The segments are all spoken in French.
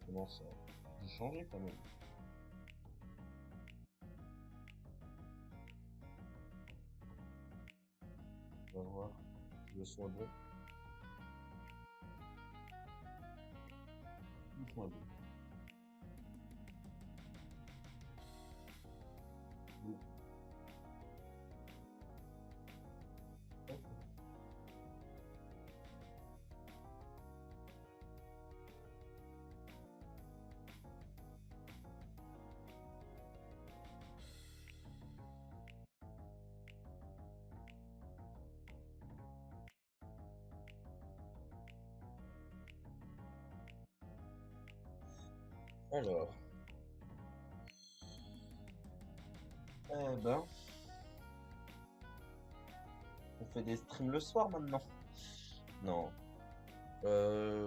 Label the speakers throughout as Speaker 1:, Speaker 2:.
Speaker 1: Comment ça? J'ai changé quand même. On va voir si le son est bon. Le son est bon. Bon. Alors, eh ben, on fait des streams le soir maintenant. Non.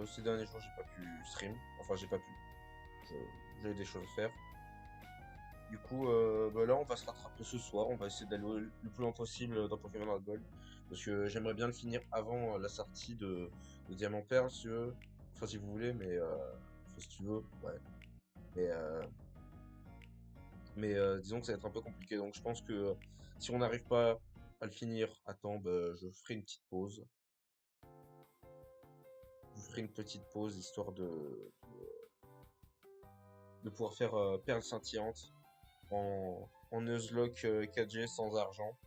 Speaker 1: Ces derniers jours, j'ai pas pu stream. Enfin, j'ai pas pu. J'ai des choses à faire. Du coup, bah là, on va se rattraper ce soir. On va essayer d'aller le plus loin possible dans Pokémon Hard Gold. Parce que j'aimerais bien le finir avant la sortie de Diamant Perle, si tu veux. Enfin, si vous voulez, mais enfin, si tu veux, ouais. Mais, disons que ça va être un peu compliqué. Donc, je pense que si on n'arrive pas à le finir à temps, bah, je ferai une petite pause. Je ferai une petite pause histoire de pouvoir faire Perle scintillante en Nuzlocke 4G sans argent.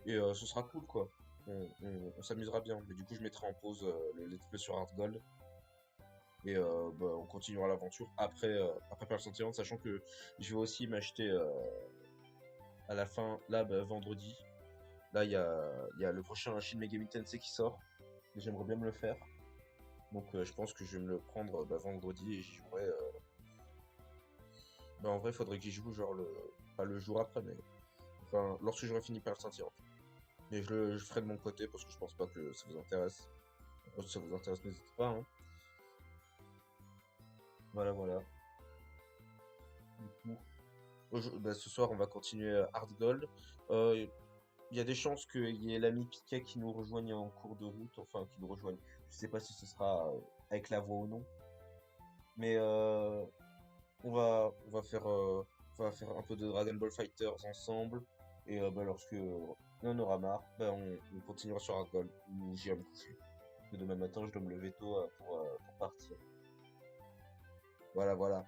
Speaker 1: Et ce sera cool quoi. On s'amusera bien. Mais du coup, je mettrai en pause le let's play sur Heart Gold. Et bah, on continuera l'aventure après Perle scintillante, sachant que je vais aussi m'acheter à la fin, là, bah, vendredi. Là, il y a le prochain Shin Megami Tensei qui sort. Et j'aimerais bien me le faire. Donc, je pense que je vais me le prendre bah, vendredi et j'y jouerai. Bah, en vrai, il faudrait que j'y joue genre pas le jour après, mais enfin, lorsque j'aurai fini Perle scintillante. Mais je ferai de mon côté parce que je pense pas que ça vous intéresse. Après, si ça vous intéresse, n'hésitez pas, hein. Voilà, voilà. Du coup, bah, ce soir, on va continuer Hard Gold. Euh, Il y a des chances qu'il y ait l'ami Piquet qui nous rejoigne en cours de route, enfin, qui nous rejoigne. Je sais pas si ce sera avec la voix ou non. Mais on va faire un peu de Dragon Ball Fighters ensemble. Et bah, lorsque on en aura marre, bah, on continuera sur Hard Gold, où j'irai me coucher. Et demain matin, je dois me lever tôt pour partir. Voilà, voilà.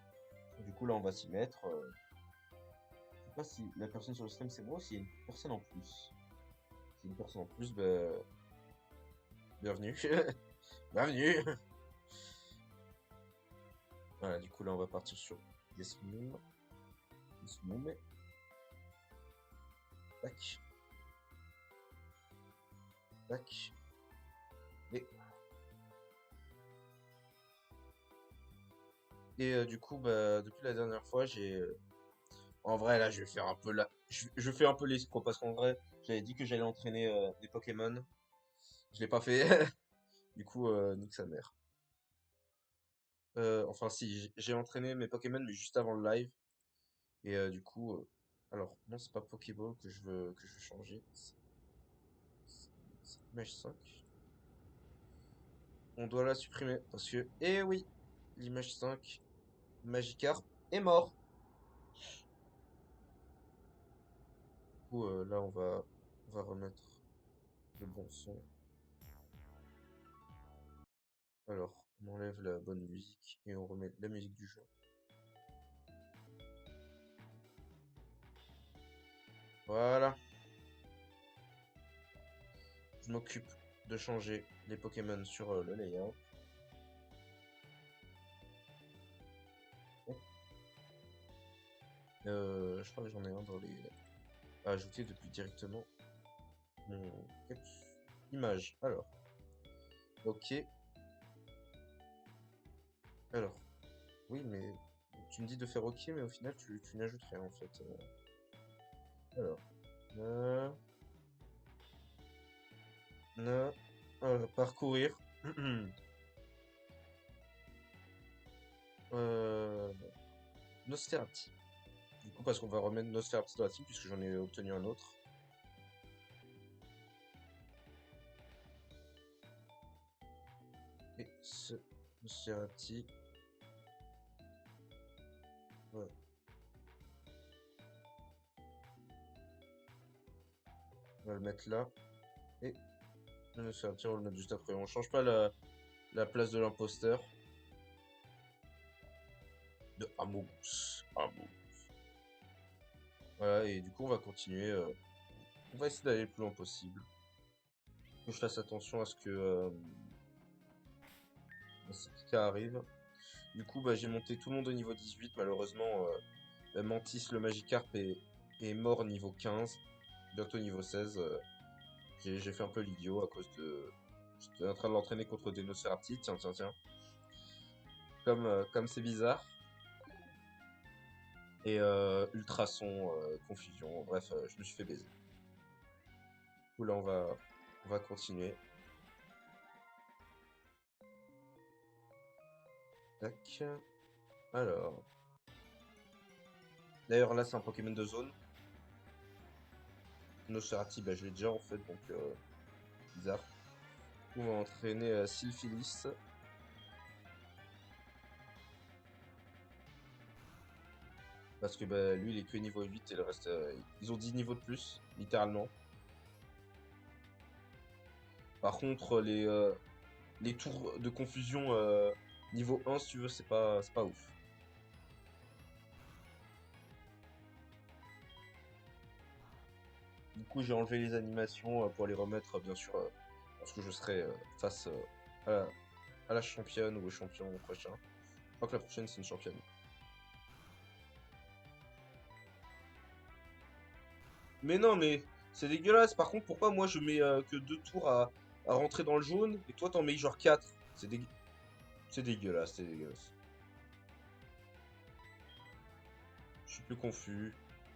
Speaker 1: Du coup, là, on va s'y mettre. Je sais pas si la personne sur le stream c'est moi ou s'il y a une personne en plus. Si une personne en plus, bah, bienvenue. Bienvenue. Voilà, du coup, là, on va partir sur Yes Moon. Yes Moon. Tac, tac. Et, du coup, bah, depuis la dernière fois, en vrai, là, je vais faire un peu je fais un peu l'escroc parce qu'en vrai, j'avais dit que j'allais entraîner des Pokémon. Je l'ai pas fait. Du coup, nique sa mère. Enfin, si, j'ai entraîné mes Pokémon, mais juste avant le live. Et du coup, alors, non, c'est pas Pokéball que je veux changer. C'est l'image 5. On doit la supprimer parce que, eh oui, l'image 5, Magikarp est mort. Du coup, là, on va remettre le bon son. Alors, on enlève la bonne musique et on remet la musique du jeu. Voilà. Je m'occupe de changer les Pokémon sur le layout. Je crois que j'en ai un dans les à ajouter depuis directement mon image. Alors, ok. Alors, oui, mais tu me dis de faire ok, mais au final, tu n'ajoutes rien en fait. Alors, euh, parcourir. euh, Nostérati. coup, parce qu'on va remettre Nosferatu dans la team, puisque j'en ai obtenu un autre. Et ce Nosferatu. Ouais. On va le mettre là. Et le Nosferatu, on va le mettre juste après. On change pas la place de l'imposteur. De Amogus. Amogus. Voilà, et du coup, on va continuer. On va essayer d'aller le plus loin possible. Que je fasse attention à ce que Pika arrive. Du coup, bah, j'ai monté tout le monde au niveau 18. Malheureusement, Mantis le Magikarp est mort niveau 15. Bientôt niveau 16. J'ai fait un peu l'idiot à cause de. J'étais en train de l'entraîner contre des Nosferatu. Tiens, tiens, tiens. Comme c'est bizarre. Et Ultrason, Confusion. Bref, je me suis fait baiser. Du coup, là, on va continuer. Tac. Alors. D'ailleurs, là, c'est un Pokémon de zone. Nosferatu, bah, je l'ai déjà en fait, donc bizarre. On va entraîner Sylphilis. Parce que bah, lui, il est que niveau 8 et le reste, ils ont 10 niveaux de plus, littéralement. Par contre, les tours de confusion niveau 1, si tu veux, c'est pas ouf. Du coup, j'ai enlevé les animations pour les remettre, bien sûr, lorsque je serai face à la championne ou au champion prochain. Je crois que la prochaine, c'est une championne. Mais non, mais c'est dégueulasse. Par contre, pourquoi moi je mets que 2 tours à rentrer dans le jaune et toi t'en mets genre 4? C'est dégueulasse, c'est dégueulasse. Je suis plus confus.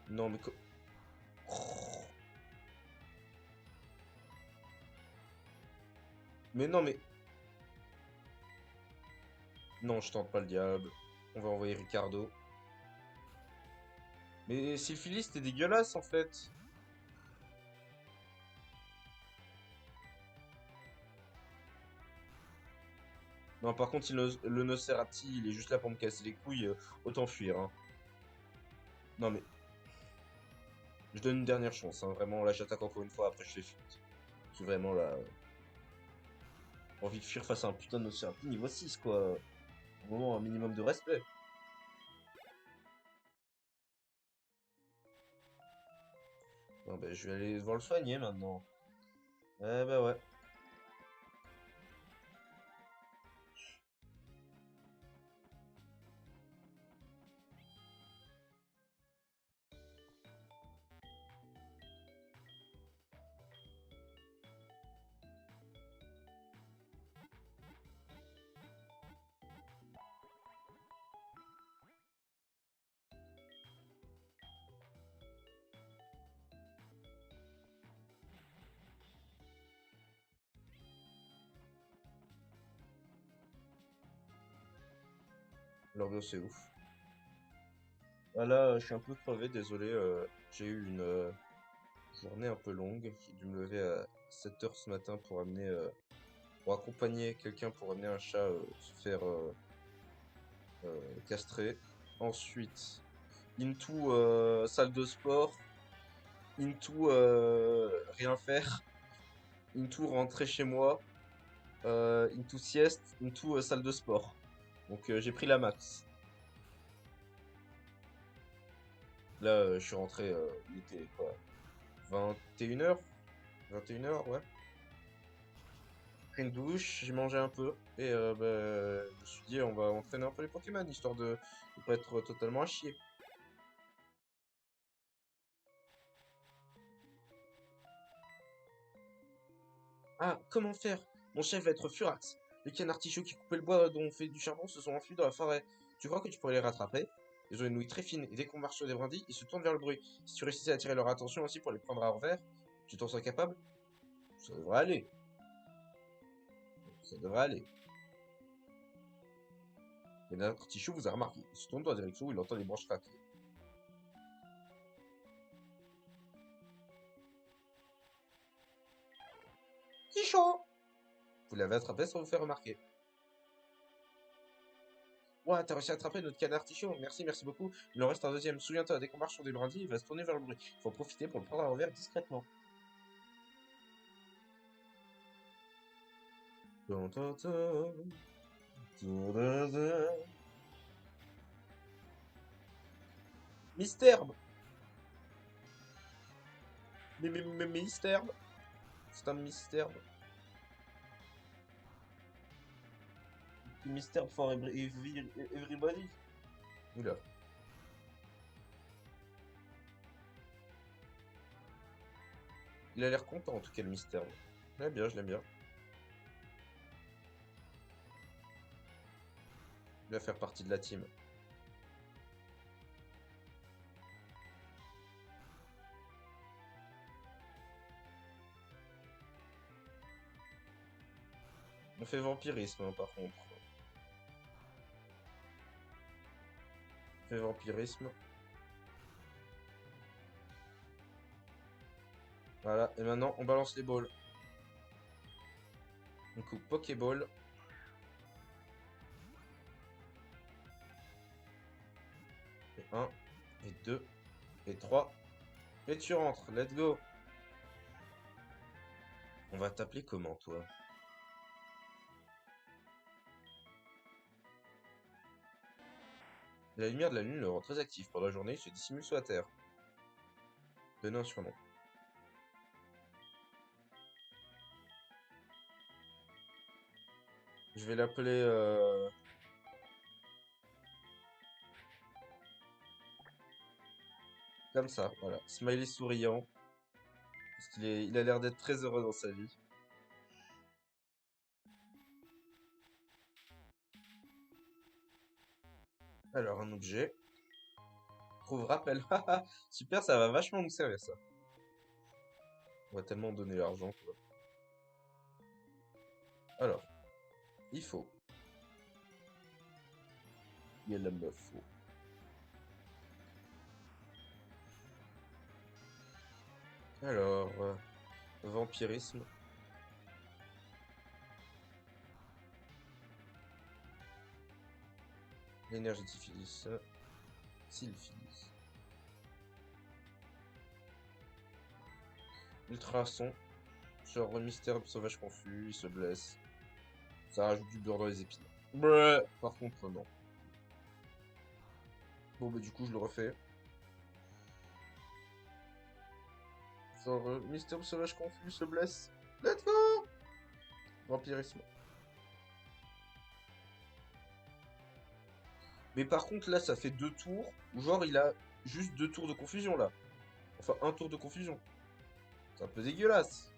Speaker 1: Non, mais Oh. Mais non, mais non, je tente pas le diable. On va envoyer Ricardo. Mais Syphilis, c'était dégueulasse en fait. Non, par contre, le Nosferatu, il est juste là pour me casser les couilles. Autant fuir, hein. Non, mais je donne une dernière chance, hein. Vraiment, là, j'attaque encore une fois. Après, je fais fuite. J'ai vraiment là envie de fuir face à un putain de Nosferatu niveau 6, quoi. Au moment, un minimum de respect. Non, ben, je vais aller devoir le soigner maintenant. Eh ben ouais. L'ambiance est ouf. Ah là, je suis un peu crevé, désolé. J'ai eu une journée un peu longue. J'ai dû me lever à 7 heures ce matin pour accompagner quelqu'un pour amener un chat se faire castrer. Ensuite, into salle de sport, into rien faire, into rentrer chez moi, into sieste, into salle de sport. Donc j'ai pris la max. Là, je suis rentré, il était quoi? 21 h? 21 h, ouais. J'ai pris une douche, j'ai mangé un peu, et bah, je me suis dit, on va entraîner un peu les Pokémon, histoire de pas être totalement à chier. Ah, comment faire? Mon chef va être furax. Les canards artichauts qui coupaient le bois dont on fait du charbon se sont enfuis dans la forêt. Tu crois que tu pourrais les rattraper? Ils ont une ouïe très fine, et dès qu'on marche sur des brindilles, ils se tournent vers le bruit. Si tu réussissais à attirer leur attention aussi pour les prendre à revers, tu t'en serais capable? Ça devrait aller. Ça devrait aller. Et notre artichaut vous a remarqué. Il se tourne dans la direction où il entend les branches craquer. Vous l'avez attrapé sans vous faire remarquer. Ouais, t'as réussi à attraper notre canard artichaut. Merci, merci beaucoup. Il en reste un deuxième. Souviens-toi, dès qu'on marche sur des brindilles, il va se tourner vers le bruit. Il faut en profiter pour le prendre à l'envers discrètement. Dun, dun, dun. Dun, dun, dun. Mystère! Mais mystère! C'est un mystère. Mystère for everybody. Oula. Il a l'air content en tout cas, le mystère. Je l'aime bien, je l'aime bien. Il va faire partie de la team. On fait vampirisme, hein, par contre. On fait vampirisme. Voilà, et maintenant on balance les balls. On coupe Pokéball. Et 1, et 2, et 3. Et tu rentres, let's go. On va t'appeler comment, toi? La lumière de la lune le rend très actif. Pendant la journée, il se dissimule sous la terre. Donnez un surnom. Je vais l'appeler... comme ça, voilà. Smiley souriant. Parce il a l'air d'être très heureux dans sa vie. Alors, un objet. Trouve rappel. Haha, super, ça va vachement nous servir, ça. On va tellement donner l'argent, quoi. Alors, il faut. Il y a la meuf. Faut. Alors, vampirisme. L'énergie de syphilis. Sylphilis. Ultrason. Genre mystère sauvage confus, il se blesse. Ça rajoute du beurre dans les épines. Brrr. Par contre, non. Bon, bah, du coup, je le refais. Genre mystère sauvage confus, se blesse. Let's go! Vampirisme. Mais par contre, là, ça fait 2 tours. Ou genre, il a juste 2 tours de confusion, là. Enfin, un tour de confusion. C'est un peu dégueulasse.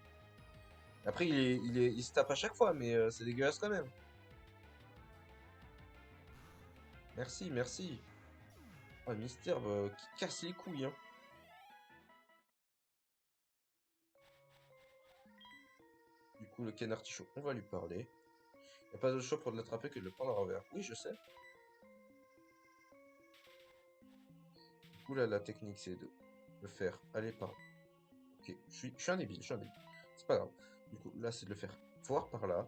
Speaker 1: Après, il se tape à chaque fois, mais c'est dégueulasse quand même. Merci, merci. Oh, Mystère qui casse les couilles, hein. Du coup, le canard artichaut, on va lui parler. Y a pas d'autre choix pour l'attraper que de le prendre à revers. Oui, je sais. Du coup, là, la technique, c'est de le faire aller par... Ok, je suis un débile, je suis un débile. C'est pas grave. Du coup, là, c'est de le faire voir par là.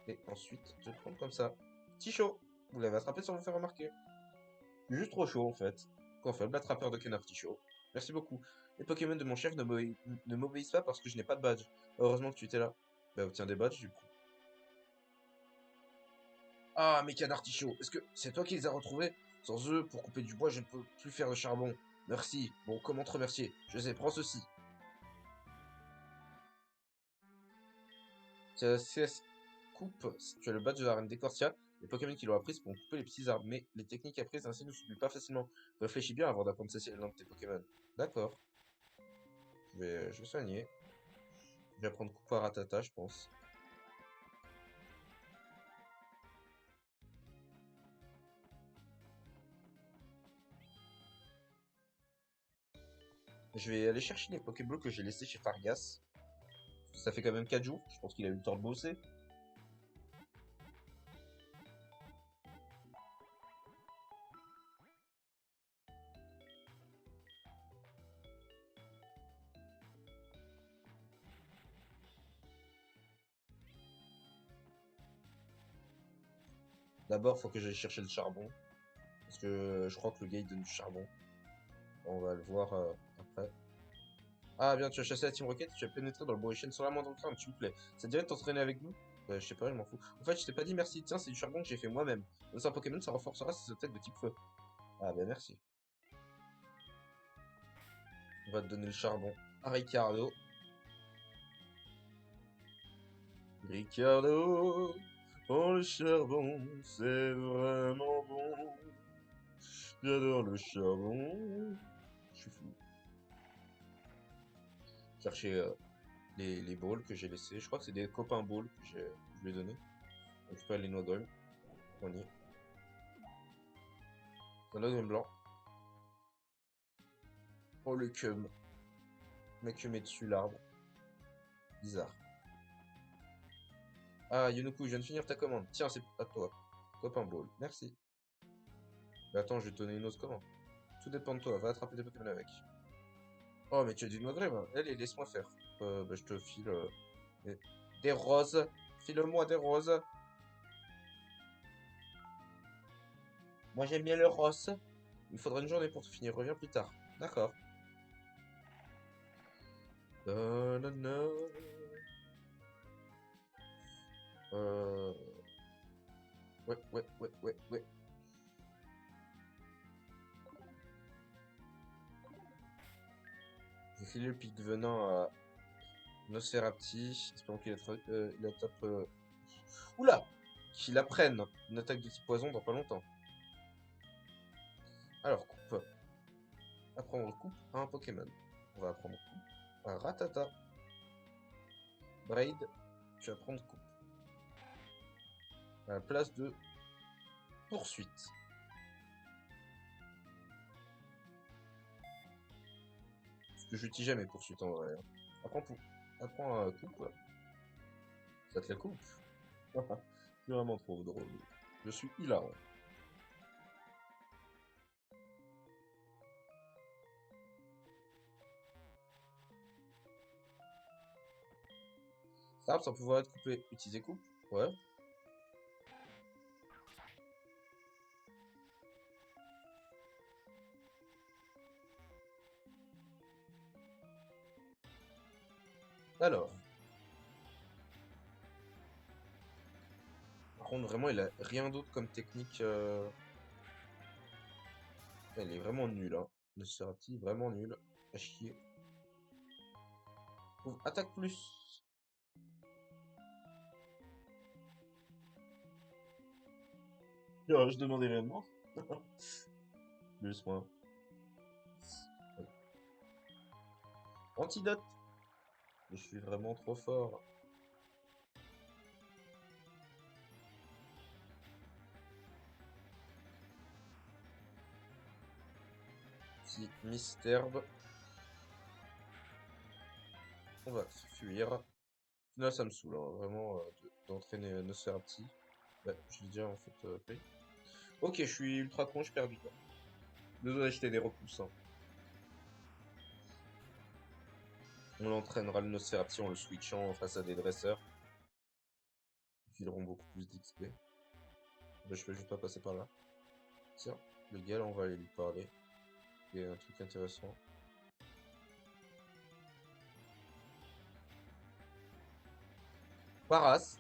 Speaker 1: Et ensuite, de le prendre comme ça. Petit chaud. Vous l'avez attrapé sans vous faire remarquer. Juste trop chaud, en fait. Quoi, faible attrapeur de canard artichaut. Merci beaucoup. Les Pokémon de mon chef ne m'obéissent pas parce que je n'ai pas de badge. Heureusement que tu étais là. Bah, obtiens des badges, du coup. Ah, mes canards artichauts, est-ce que c'est toi qui les as retrouvés? Sans eux, pour couper du bois, je ne peux plus faire de charbon. Merci. Bon, comment te remercier? Je sais, prends ceci. Si la CS coupe, si tu as le badge de la reine d'Ecortia, les Pokémon qui l'ont apprise pourront couper les petits arbres, mais les techniques apprises ainsi ne s'oublient pas facilement. Réfléchis bien avant d'apprendre ceci à l'un de tes Pokémon. D'accord. Je vais soigner. Je vais apprendre coupe à ratata, je pense. Je vais aller chercher les Pokéballs que j'ai laissés chez Fargas. Ça fait quand même 4 jours. Je pense qu'il a eu le temps de bosser. D'abord, faut que j'aille chercher le charbon. Parce que je crois que le gars il donne du charbon. On va le voir après. Ah bien, tu as chassé la Team Rocket, tu as pénétré dans le Borishen sans la moindre crainte, tu me plais. Ça te dirait de t'entraîner avec nous? Bah, je sais pas, je m'en fous. En fait, je t'ai pas dit merci, tiens, c'est du charbon que j'ai fait moi-même. Dans un Pokémon, ça renforcera ses attaques de type feu. Ah bah merci. On va te donner le charbon. Ah, Ricardo. Ricardo, oh le charbon, c'est vraiment bon. J'adore le charbon. Je suis fou. Chercher les balls que j'ai laissés. Je crois que c'est des copains balls que je lui ai donné. On récupère les noix d'olme. On y est. Un noix d'olme blanc. Oh le cum. Le mec met dessus l'arbre. Bizarre. Ah, Yonoku, je viens de finir ta commande. Tiens, c'est à toi. Copain ball. Merci. Mais attends, je vais te donner une autre commande. Tout dépend de toi. Va attraper des Pokémon avec. Oh, mais tu as du noix d'olme. Allez, laisse-moi faire. Bah, je te file des des roses. File-moi des roses. Moi, j'aime bien le rose. Il faudra une journée pour te finir. Reviens plus tard. D'accord. Nanana. Euh... Ouais. J'ai filé le pic de venin à Nosferapti. Espérons il attrape... Oula! Qu'il apprenne une attaque de type poison dans pas longtemps. Alors, coupe. Apprendre coupe à un Pokémon. On va apprendre coupe à Ratata. Braid, tu vas prendre coupe. À la place de poursuite. Parce que j'utilise jamais poursuite en vrai. Hein. Apprends coupe. Ça te la coupe. C'est vraiment trop drôle. Je suis hilarant. Ça, sans pouvoir être coupé. Utiliser coupe. Ouais. Alors. Par contre, vraiment, il a rien d'autre comme technique. Elle est vraiment nulle, hein. Nosferatu, vraiment nul. À chier. Attaque plus. Je demandais réellement. Plus, moi. Antidote. Je suis vraiment trop fort. Si Misterbe. On va fuir. Là, ça me saoule, hein, vraiment, d'entraîner Nosferatu. Ouais, je l'ai déjà en fait pris. Ok, je suis ultra con, je perds du temps. Désolé d'acheter des repoussants. On entraînera le Nosferatu en le switchant face à des dresseurs. Ils fileront beaucoup plus d'XP. Bah, je peux juste pas passer par là. Tiens, le gars, là, on va aller lui parler. Il y a un truc intéressant. Paras.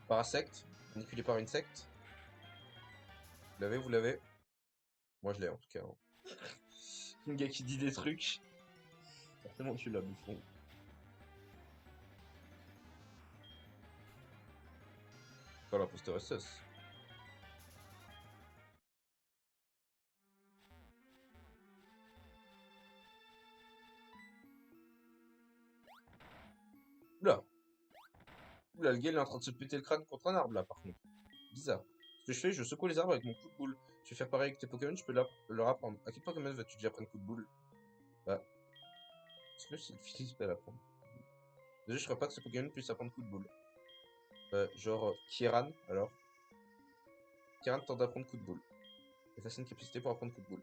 Speaker 1: Parasecte. Manipulé par une secte. Vous l'avez? Moi, je l'ai en tout cas. Hein. Un gars qui dit des trucs. Forcément, tu l'as, bouffon. Pas l'imposteur SS. Oula. Oula, le gars, il est en train de se péter le crâne contre un arbre, là, par contre. Bizarre. Ce que je fais, je secoue les arbres avec mon coup de boule. Tu veux faire pareil avec tes Pokémon, je peux leur apprendre. À quel Pokémon vas-tu déjà prendre coup de boule? Bah, est-ce que c'est le fils va l'apprendre? Déjà, je ferais pas que ce Pokémon puisse apprendre coup de boule. Genre, Kieran, alors. Kieran tente d'apprendre coup de boule. Et fascine capacité pour apprendre coup de boule.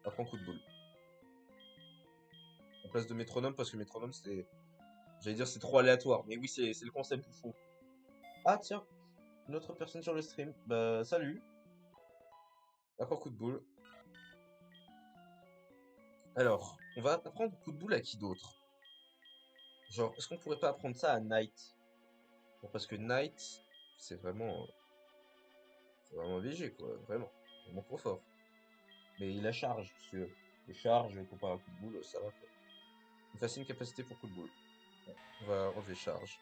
Speaker 1: Apprends coup de boule. En place de métronome, parce que métronome, c'est... J'allais dire c'est trop aléatoire. Mais oui, c'est le concept du fou. Ah, tiens. Une autre personne sur le stream. Bah, salut. Encore coup de boule. Alors, on va apprendre coup de boule à qui d'autre? Genre, est-ce qu'on pourrait pas apprendre ça à Knight? Bon, parce que Knight, c'est vraiment VG, quoi. Vraiment. Vraiment trop fort. Mais il a charge, parce que les charges, comparé à coup de boule, ça va, quoi. Une facile capacité pour coup de boule. Ouais. On va enlever charge.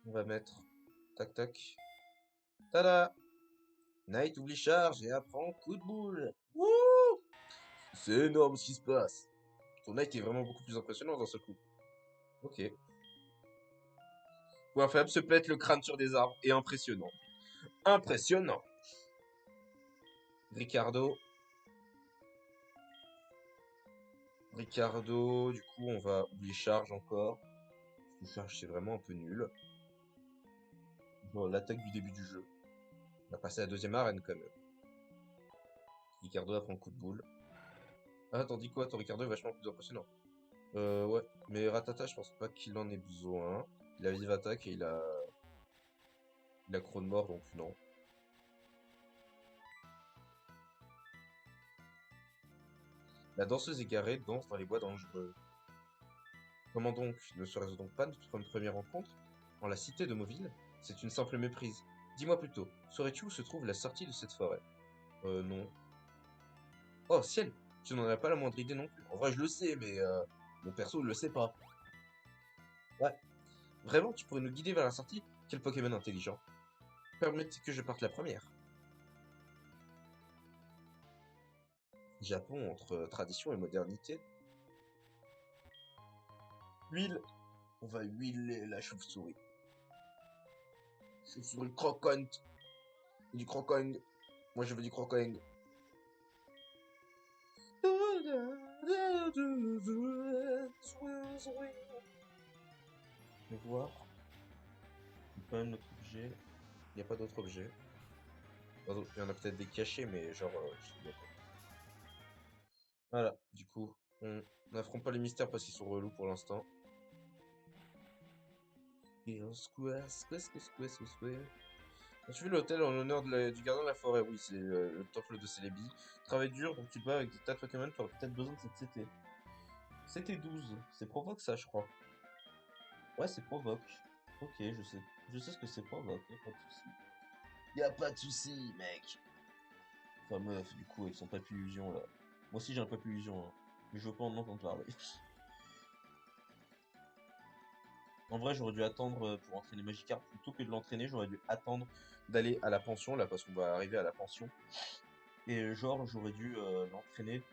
Speaker 1: On va mettre... Tac, tac. Tada! Knight oublie charge et apprend coup de boule. Wouh! C'est énorme ce qui se passe. Ton Knight est vraiment beaucoup plus impressionnant dans ce coup. Ok. Point faible, se pète le crâne sur des arbres. Et impressionnant. Impressionnant. Ricardo. Ricardo, du coup, on va oublier charge encore. Parce que charge, c'est vraiment un peu nul. Bon, l'attaque du début du jeu. On a passé à la deuxième arène quand même. Ricardo apprend coup de boule. Ah, t'en dis quoi? Ton Ricardo est vachement plus impressionnant. Ouais. Mais Ratata, je pense pas qu'il en ait besoin. Il a vive attaque et il a croc de mort, donc non. La danseuse égarée danse dans les bois dangereux. Comment donc? Ne serait-ce donc pas notre première rencontre? En la cité de Mauville? C'est une simple méprise. Dis-moi plutôt, saurais-tu où se trouve la sortie de cette forêt? Non. Oh, ciel! Tu n'en as pas la moindre idée non plus. En vrai, je le sais, mais mon perso, il le sait pas. Ouais. Vraiment, tu pourrais nous guider vers la sortie? Quel Pokémon intelligent. Permettez que je parte la première. Japon entre tradition et modernité. Huile. On va huiler la chauve-souris. Chauve-souris croquante. Du crocoing. Moi, je veux du crocoing. Je vais voir. Il y a pas un autre objet. Il n'y a pas d'autre objet. Pardon, il y en a peut-être des cachés, mais genre, je sais pas. Voilà, du coup, on n'affronte pas les mystères parce qu'ils sont relous pour l'instant. Et on As-tu vu l'hôtel en l'honneur du gardien de la forêt? Oui, c'est le temple de Celebi. Travail dur, donc tu te bats avec des tas de Pokémon, tu auras peut-être besoin de cette CT. CT 12, c'est Provoque ça, je crois. Ouais, c'est Provoque. Ok, je sais ce que c'est Provoque, y'a pas de soucis. Y a pas de soucis, mec. Enfin, meuf, du coup, avec son papillusion là. Moi aussi j'ai un papillusion, hein. Mais je veux pas en entendre parler. En vrai, j'aurais dû attendre pour entraîner Magikarp. Plutôt que de l'entraîner, j'aurais dû attendre d'aller à la pension, là, parce qu'on va arriver à la pension. Et genre, j'aurais dû l'entraîner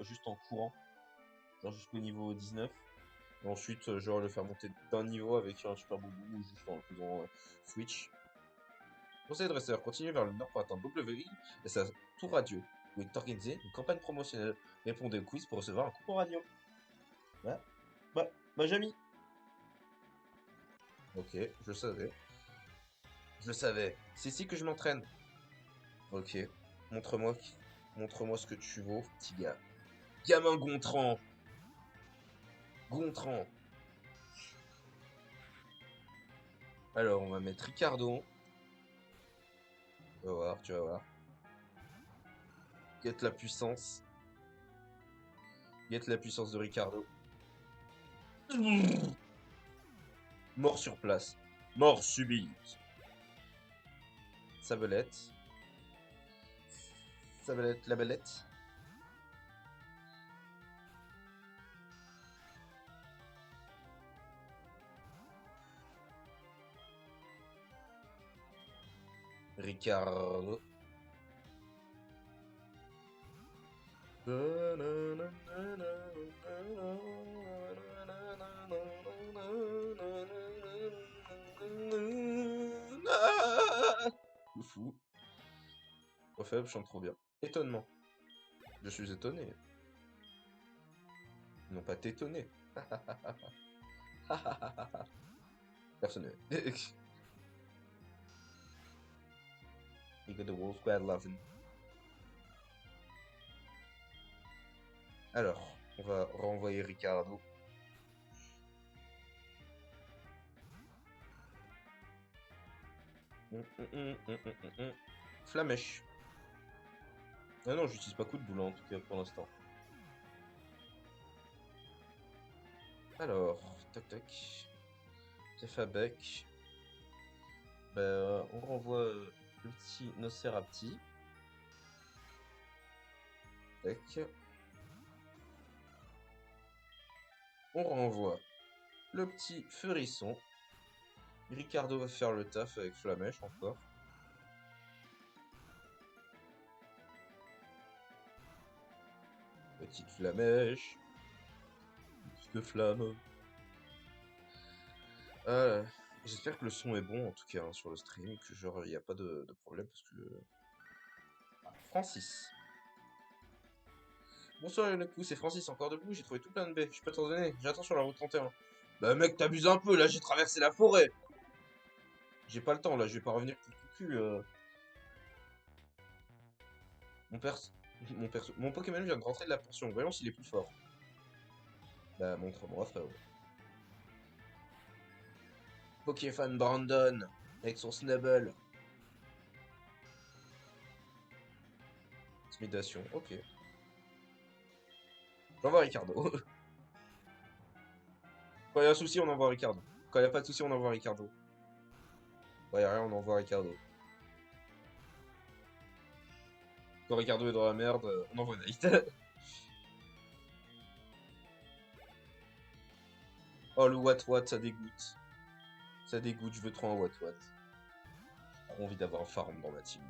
Speaker 1: juste en courant, genre jusqu'au niveau 19. Et ensuite, genre, le faire monter d'un niveau avec un super boubou ou juste en le faisant switch. Conseil dresseur, continuez vers le nord pour atteindre W et sa tour radio, où est organisée une campagne promotionnelle. Répondez au quiz pour recevoir un coupon radio. Ouais. Bah, Jamy. Ok, je savais. Je le savais. C'est ici que je m'entraîne. Ok. Montre-moi montre-moi ce que tu vaux, petit gars. Gamin Gontran. Gontran. Alors, on va mettre Ricardo. Tu vas voir, tu vas voir. Get la puissance. Get la puissance de Ricardo. Mort sur place. Mort subite. Sabelette. Sabelette, la belette. Ricardo. Fou. Au faible, je chante trop bien. Étonnement. Je suis étonné. Non pas t'étonner. Personne. You got the whole squad laughing. Alors, on va renvoyer Ricardo. Flamèche. Ah non, j'utilise pas coup de boule en tout cas pour l'instant. Alors, tac tac. Tefabec. Bah, on renvoie le petit Nocérapti. Tac. On renvoie le petit Feurisson. Ricardo va faire le taf avec Flamèche encore. Petite Flamèche. Petite flamme. J'espère que le son est bon en tout cas hein, sur le stream, que genre il n'y a pas de problème parce que... Francis. Bonsoir Yoneku, c'est Francis, encore debout, j'ai trouvé tout plein de baies, je peux t'en donner, j'attends sur la route 31. Bah mec, t'abuses un peu, là j'ai traversé la forêt. J'ai pas le temps là, je vais pas revenir tout cul. Mon mon Pokémon vient de rentrer de la pension, voyons s'il est plus fort. Bah montre-moi frérot. Pokéfan Brandon, avec son Snubble. Intimidation, ok. J'envoie Ricardo. Quand il y a un souci, on envoie Ricardo. Quand il n'y a pas de souci, on envoie Ricardo. Quand il n'y a rien, on envoie Ricardo. Quand Ricardo est dans la merde, on envoie Nate. Oh le What, ça dégoûte. Ça dégoûte, je veux trop un What. J'ai trop envie d'avoir un farm dans ma team.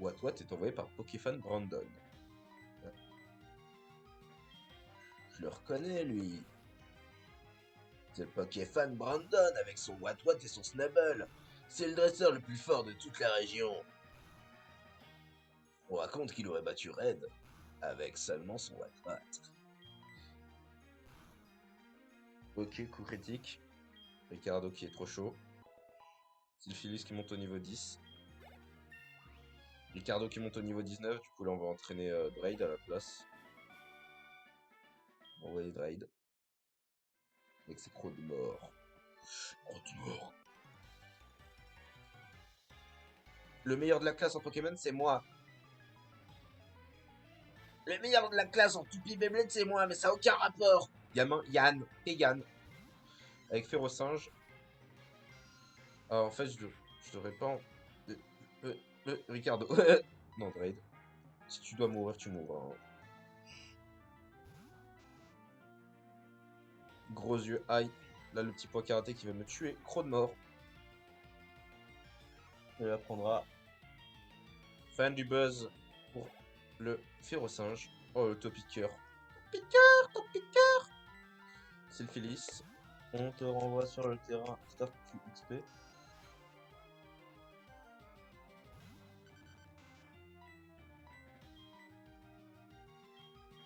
Speaker 1: What est envoyé par Pokéfan Brandon. Je le reconnais lui. C'est le Pokéfan Brandon avec son What et son Snubble. C'est le dresseur le plus fort de toute la région. On raconte qu'il aurait battu Red avec seulement son What. Ok, coup critique. Ricardo qui est trop chaud. Sylphilis qui monte au niveau 10. Ricardo qui monte au niveau 19. Du coup, là, on va entraîner Draid à la place. On va envoyer Draid. Avec ses crocs de mort. Crocs de mort. Le meilleur de la classe en Pokémon, c'est moi. Le meilleur de la classe en Tupi Beyblade, c'est moi, mais ça n'a aucun rapport. Yann et Yann. Avec Férocinge. Ah, en fait, je devrais pas en... Ricardo. Non, Draid. Si tu dois mourir, tu mourras. Hein. Gros yeux, aïe. Là, le petit poids karaté qui va me tuer. Croc de mort. Et là, prendra fin du buzz pour le Férocinge. Oh, le Topiqueur. Topiqueur. Sylphilis. On te renvoie sur le terrain. Start XP.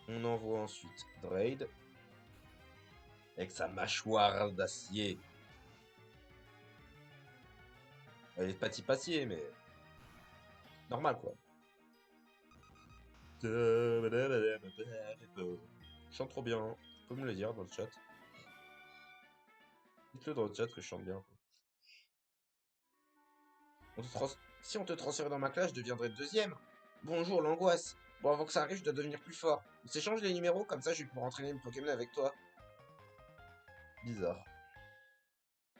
Speaker 1: On envoie ensuite Draid. Avec sa mâchoire d'acier. Elle est passier, mais... normal, quoi. Je chante trop bien. Hein. Tu peux me le dire dans le chat. Dites-le dans le chat que je chante bien. Si on te transférait dans ma classe, je deviendrais deuxième. Bonjour, l'angoisse. Bon, avant que ça arrive, je dois devenir plus fort. On s'échange les numéros, comme ça je vais pouvoir entraîner mes Pokémon avec toi. Bizarre.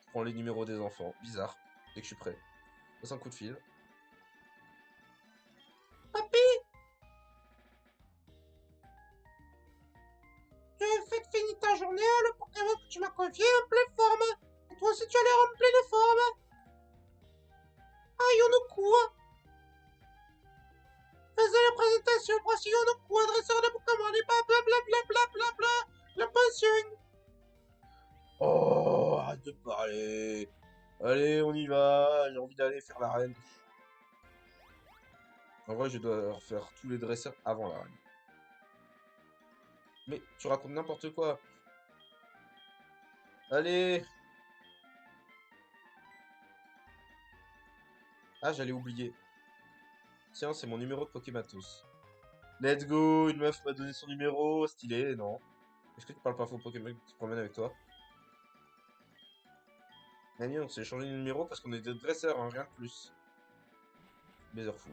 Speaker 1: Je prends les numéros des enfants. Bizarre. Dès que je suis prêt. Passe un coup de fil. Papy! Tu as fait finir ta journée, le Pokémon que tu m'as confié en pleine forme. Et toi aussi tu as l'air en pleine forme. Ah, Yonoku! Faisais la présentation, voici Yonoku, adresseur de Pokémon, et blablabla, la passion. Oh, arrête de parler. Allez, on y va. J'ai envie d'aller faire l'arène. En vrai, je dois refaire tous les dresseurs avant l'arène. Mais tu racontes n'importe quoi. Allez. Ah, j'allais oublier. Tiens, c'est mon numéro de Pokématos. Let's go, une meuf m'a donné son numéro, stylé, non. Est-ce que tu parles pas faux Pokémon qui se promène avec toi? Nani, on s'est changé de numéro parce qu'on est des dresseurs, hein, rien de plus. Fou.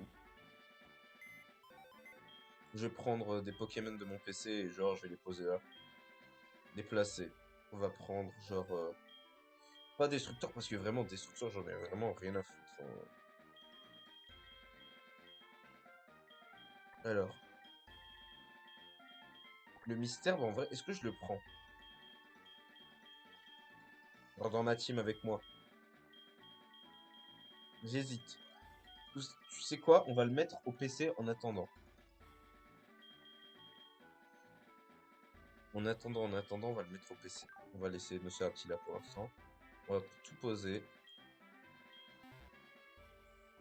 Speaker 1: Je vais prendre des Pokémon de mon PC et genre je vais les poser là. Déplacer. On va prendre genre... pas Destructeur parce que vraiment Destructeur j'en ai vraiment rien à foutre. Enfin, alors. Le mystère, bah, en vrai, est-ce que je le prends? Alors dans ma team avec moi. J'hésite. Tu sais quoi? On va le mettre au PC en attendant. En attendant, on va le mettre au PC. On va laisser Monsieur Apti là pour l'instant. On va tout poser.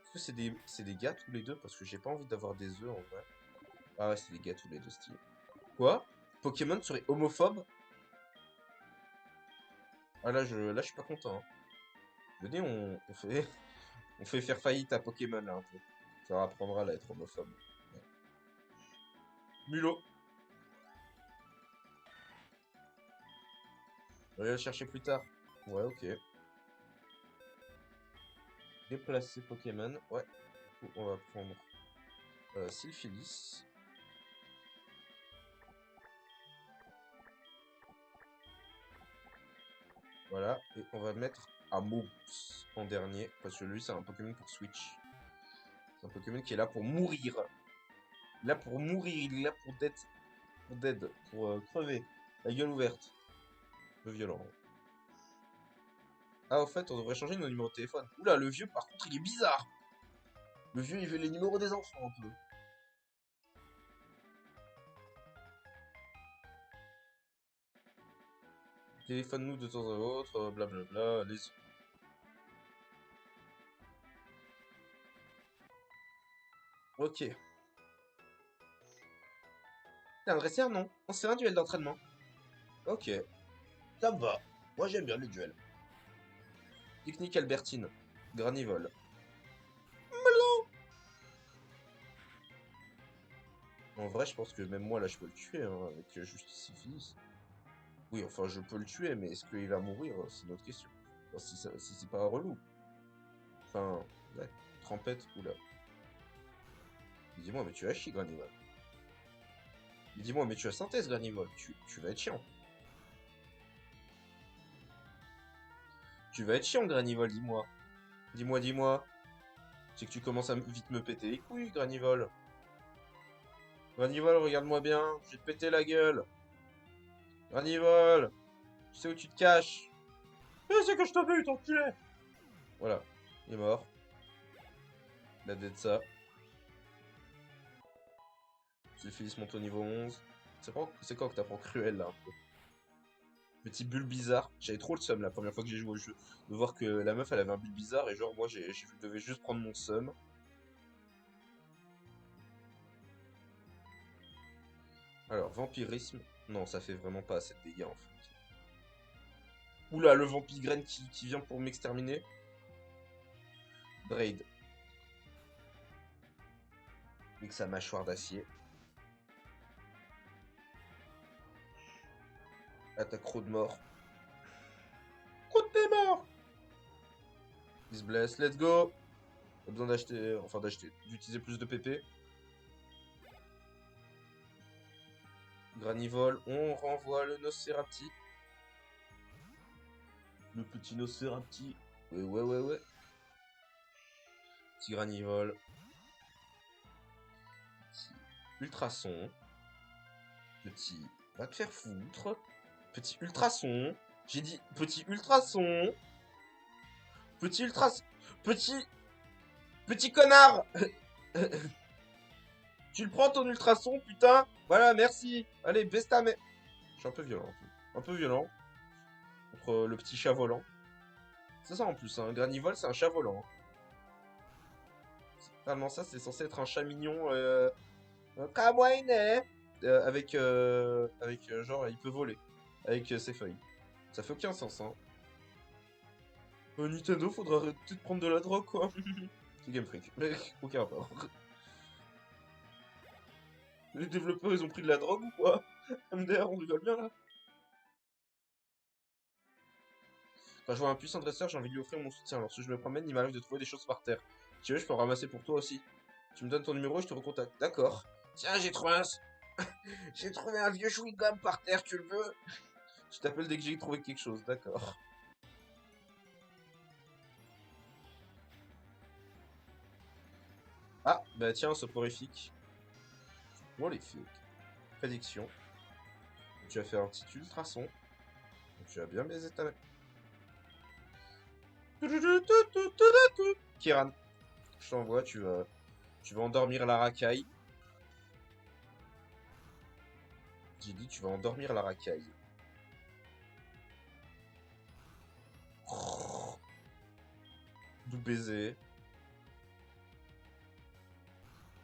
Speaker 1: Est-ce que c'est des gars tous les deux? Parce que j'ai pas envie d'avoir des œufs en vrai. Ah ouais, c'est des gars tous les deux, style. Quoi? Pokémon serait homophobe? Ah là, je suis pas content, hein. Venez, on fait, on fait faire faillite à Pokémon là un peu. Ça leur apprendra à être homophobe. Ouais. Mulot. On va le chercher plus tard. Ouais, ok. Déplacer Pokémon. Ouais. Du coup, on va prendre Sylphilis. Voilà. Et on va mettre Amos en dernier. Parce que lui, c'est un Pokémon pour Switch. C'est un Pokémon qui est là pour mourir. Il est là pour mourir. Il est là pour dead. Pour crever. La gueule ouverte. Un peu violent. Ah, au fait, on devrait changer nos numéros de téléphone. Oula, le vieux, par contre, il est bizarre. Le vieux, il veut les numéros des enfants un peu. Téléphone-nous de temps à autre, blablabla. Les... Ok. T'es un dresseur, non? On se fait un duel d'entraînement. Ok. Ça me va. Moi, j'aime bien les duels. Technique Albertine. Granivole. En vrai, je pense que même moi, là, je peux le tuer, hein, avec juste syphilis. Oui, enfin, je peux le tuer, mais est-ce qu'il va mourir? C'est une autre question. Enfin, si c'est pas un relou. Enfin, ouais. Trempette, oula. Dis-moi, mais tu as chier, Granivole. Dis-moi, mais tu as synthèse, Granivole. Tu vas être chiant. Tu vas être chiant, Granivole, dis-moi. Dis-moi. C'est que tu commences à vite me péter les couilles, Granivole. Granivole, regarde-moi bien. Je vais te péter la gueule. Granivole, tu sais où tu te caches? C'est que je t'ai vu, t'enculé! Voilà, il est mort. Il a dead ça. Syphilis monte au niveau 11. C'est quand que t'apprends Cruel là un peu. Petit bulle bizarre. J'avais trop le seum la première fois que j'ai joué au jeu. De voir que la meuf elle avait un bulle bizarre et genre moi je devais juste prendre mon seum. Alors, vampirisme. Non, ça fait vraiment pas assez de dégâts en fait. Oula, le vampigraine qui vient pour m'exterminer. Braid. Avec sa mâchoire d'acier. Attaque croc de mort. Croc de mort! Il se blesse, let's go! Pas besoin d'acheter, enfin d'utiliser plus de PP. Granivole, on renvoie le Nosferapti. Le petit Nosferapti. Ouais. Petit Granivole. Petit Ultrason. Petit... Va te faire foutre. Petit Ultrason. J'ai dit petit Ultrason. Petit Ultrason. Petit... Petit connard. Tu le prends ton Ultrason, putain. Voilà, merci. Allez, baisse ta mère. Je suis un peu violent. Un peu violent. Contre le petit chat volant. C'est ça en plus, un Granivole, c'est un chat volant, hein. Normalement, ça, c'est censé être un chat mignon. Kawaii, genre, il peut voler. Avec ses feuilles. Ça fait aucun sens, hein. Nintendo, faudra arrêter de prendre de la drogue, quoi. C'est Game Freak. Mais aucun rapport. Les développeurs, ils ont pris de la drogue ou quoi? MDR, on rigole bien là. Quand je vois un puissant dresseur, j'ai envie de lui offrir mon soutien. Lorsque je me promène, il m'arrive de trouver des choses par terre. Si tu veux, je peux en ramasser pour toi aussi. Tu me donnes ton numéro et je te recontacte. D'accord. Tiens, j'ai trouvé un vieux chewing-gum par terre, tu le veux? Je t'appelle dès que j'ai trouvé quelque chose, d'accord. Ah, bah tiens, soporifique. Prolifique. Prédiction. Tu as fait un petit ultrason. Tu as bien baisé ta mère. Kiran, je t'envoie, tu vas endormir la racaille. J'ai dit, tu vas endormir la racaille. Doux baiser.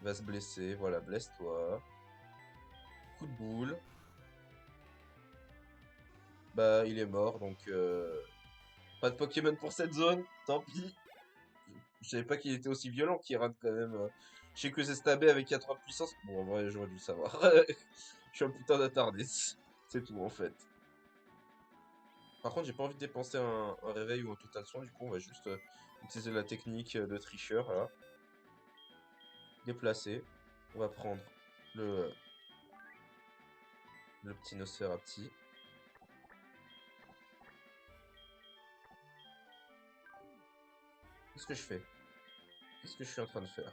Speaker 1: Va se blesser, voilà, blesse-toi. Coup de boule. Bah, il est mort, donc pas de Pokémon pour cette zone, tant pis. Je savais pas qu'il était aussi violent, Kiran, quand même. Je sais que c'est stabé avec 4 de puissance. Bon, en vrai, j'aurais dû le savoir. Je suis un putain d'attardé. C'est tout, en fait. Par contre, j'ai pas envie de dépenser un réveil ou un total soin, du coup, on va juste utiliser la technique de tricheur, là. Déplacer. On va prendre le, le petit Nosferapti. Qu'est-ce que je fais? Qu'est-ce que je suis en train de faire?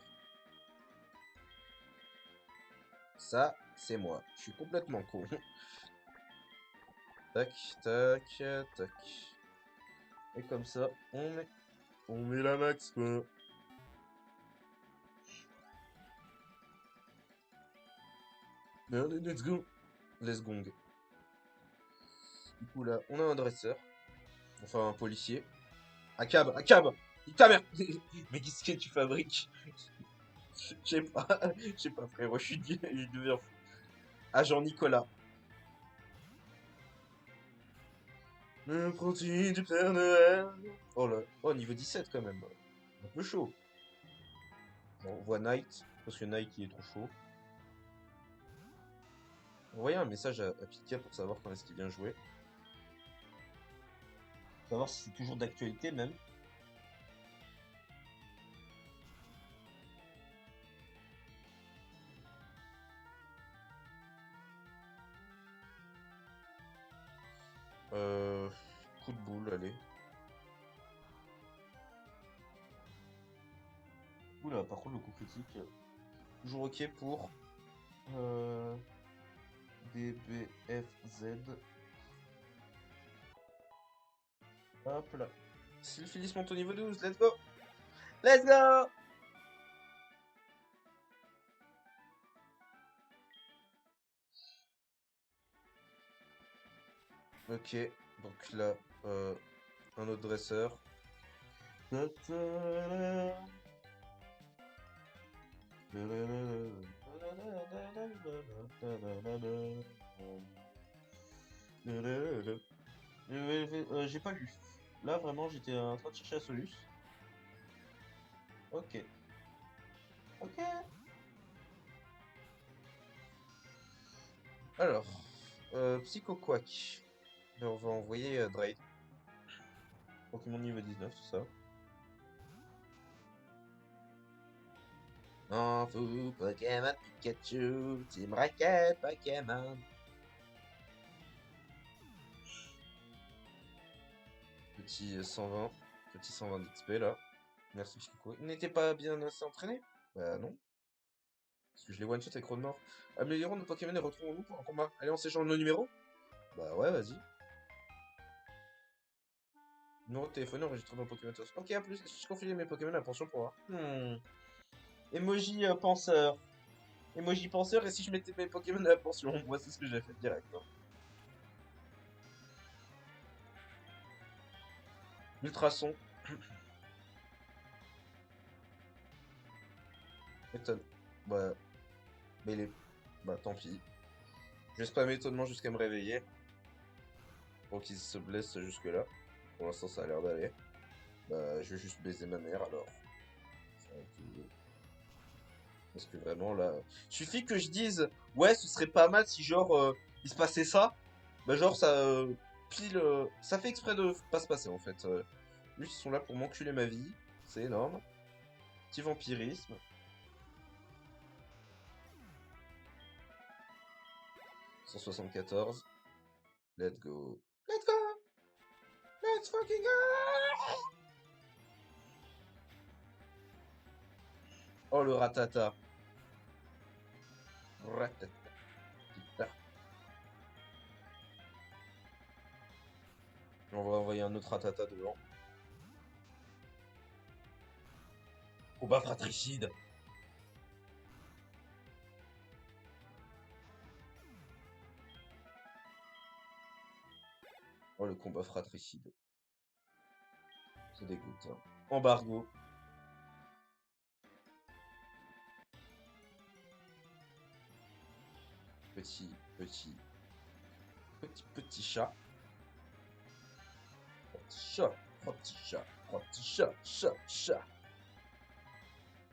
Speaker 1: Ça, c'est moi. Je suis complètement con. Tac, tac, tac. Et comme ça, on met la max, quoi. Allez, let's go. Let's gong. Du coup, là, on a un dresseur. Enfin, un policier. Un cab, un cab! Ta mère! Mais qu'est-ce que tu fabriques? Je sais pas, je sais pas, frérot, je deviens fou. Agent Nicolas. L'apprenti du Père Noël. Oh là, oh, niveau 17 quand même. Un peu chaud. Bon, on voit Knight, parce que Knight il est trop chaud. Envoyer un message à Pika pour savoir quand est-ce qu'il vient jouer. Savoir si c'est toujours d'actualité même. Euh, Coup de boule, allez. Oula, par contre, le coup critique. Toujours ok pour DBFZ. Hop là. Sylphilis monte au niveau 12, let's go! Let's go! Ok, donc là, un autre dresseur. J'ai pas lu. Là, vraiment, j'étais en train de chercher la Solus. Ok. Ok. Alors, Psycho Quack. Et on va envoyer Drake. Pokémon niveau 19, tout ça. En fou, Pokémon Pikachu, Team Rocket Pokémon. Petit 120, petit 120 d'XP là. Merci Psycho. Il n'était pas bien assez entraîné? Bah non. Parce que je l'ai one-shot avec Rodemort. Améliorons nos Pokémon et retrouvons-nous pour un combat. Allez, on s'échange nos numéros? Bah ouais, vas-y. Numéro de téléphone enregistré dans Pokémon Source. Ok, à plus. Je confie mes Pokémon à pension pour voir. Emoji penseur. Emoji penseur, et si je mettais mes Pokémon à la pension? Moi, c'est ce que j'ai fait direct. Hein. Ultrason. Étonne. Bah, mais les. Bah, tant pis. Je vais spammer étonnement jusqu'à me réveiller. Pour qu'il se blesse jusque-là. Pour l'instant, ça a l'air d'aller. Bah, je vais juste baiser ma mère alors. Parce que vraiment là. Suffit que je dise, ouais, ce serait pas mal si genre il se passait ça. Bah, genre ça. pile. Ça fait exprès de pas se passer en fait. Lui, ils sont là pour m'enculer ma vie. C'est énorme. Petit vampirisme. 174. Let's go. Let's go. Let's fucking go. Oh le ratata. Ratata. On va envoyer un autre ratata devant. Combat fratricide. Oh le combat fratricide. Ça dégoûte. Hein. Embargo. Petit chat. Petit chat. Trois petits chats. Trois petits chats. Chat.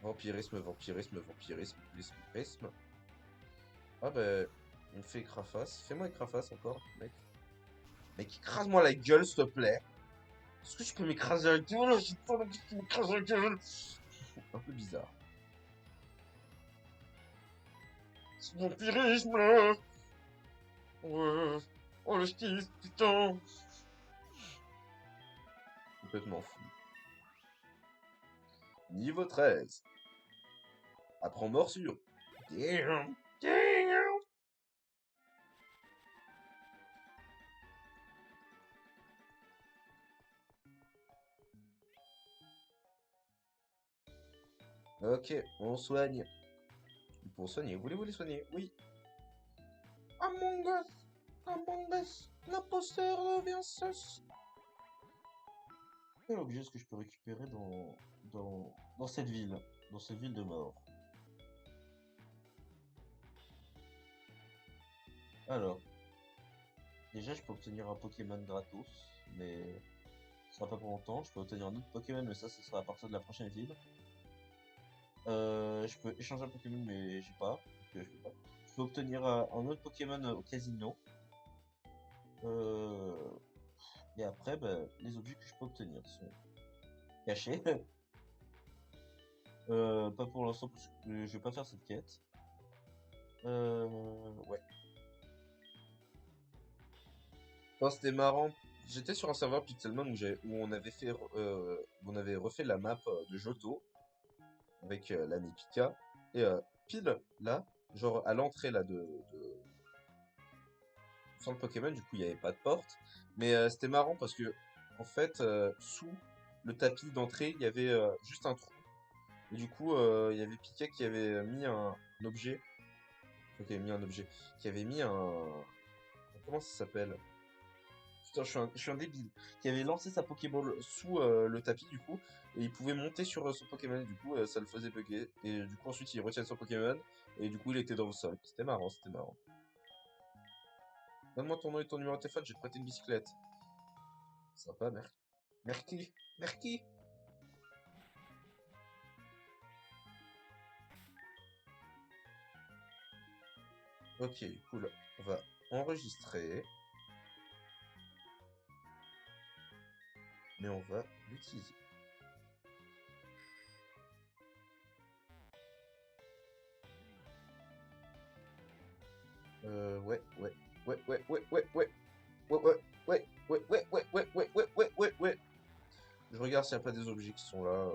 Speaker 1: Vampirisme, vampirisme, vampirisme, vampirisme. Ah ben, il me fait Écrafas. Fais-moi Écrafas encore, mec. Mec, écrase-moi la gueule, s'il te plaît. Est-ce que tu peux m'écraser la gueule? J'ai pas envie que tu m'écrases la gueule. Un peu bizarre. C'est vampirisme là. Ouais. Oh le skis, putain. Complètement fou. Niveau 13. Apprends morsure. Damn. Damn. Ok, on soigne. Pour soigner, voulez-vous les soigner? Oui. Among Us. Among Us. L'imposteur revient sus. Quel objet est-ce que je peux récupérer dans cette ville? Dans cette ville de mort. Alors, déjà, je peux obtenir un Pokémon gratos, mais ce sera pas pour longtemps. Je peux obtenir un autre Pokémon, mais ça, ce sera à partir de la prochaine ville. Je peux échanger un Pokémon, mais j'ai pas. Donc, je peux pas. Je peux obtenir un autre Pokémon au casino. Euh, et après, bah, les objets que je peux obtenir sont cachés. Pas pour l'instant, parce que je vais pas faire cette quête. Ouais. Non, c'était marrant. J'étais sur un serveur Pixelmon où on avait refait la map de Johto avec l'année Pika. Et pile là, genre à l'entrée là du centre Pokémon, du coup il n'y avait pas de porte. Mais c'était marrant parce que en fait, sous le tapis d'entrée, il y avait juste un trou. Et du coup, il y avait Pika qui avait mis un objet. Qui avait mis un objet. Qui avait mis un. Comment ça s'appelle? Putain, je suis un débile. Qui avait lancé sa Pokéball sous le tapis, du coup, et il pouvait monter sur son Pokémon, du coup, ça le faisait bugger. Et du coup, ensuite, il retient son Pokémon, et du coup, il était dans le sol. C'était marrant, c'était marrant. Donne-moi ton nom et ton numéro de téléphone, je vais te prêter une bicyclette. Sympa, merci. Merci. Merci. Ok, cool. On va enregistrer, mais on va l'utiliser. Ouais, ouais, ouais, ouais, ouais, ouais, ouais, ouais, ouais, ouais, ouais, ouais, ouais, ouais, ouais, ouais, ouais, ouais, ouais. Je regarde s'il n'y a pas des objets qui sont là.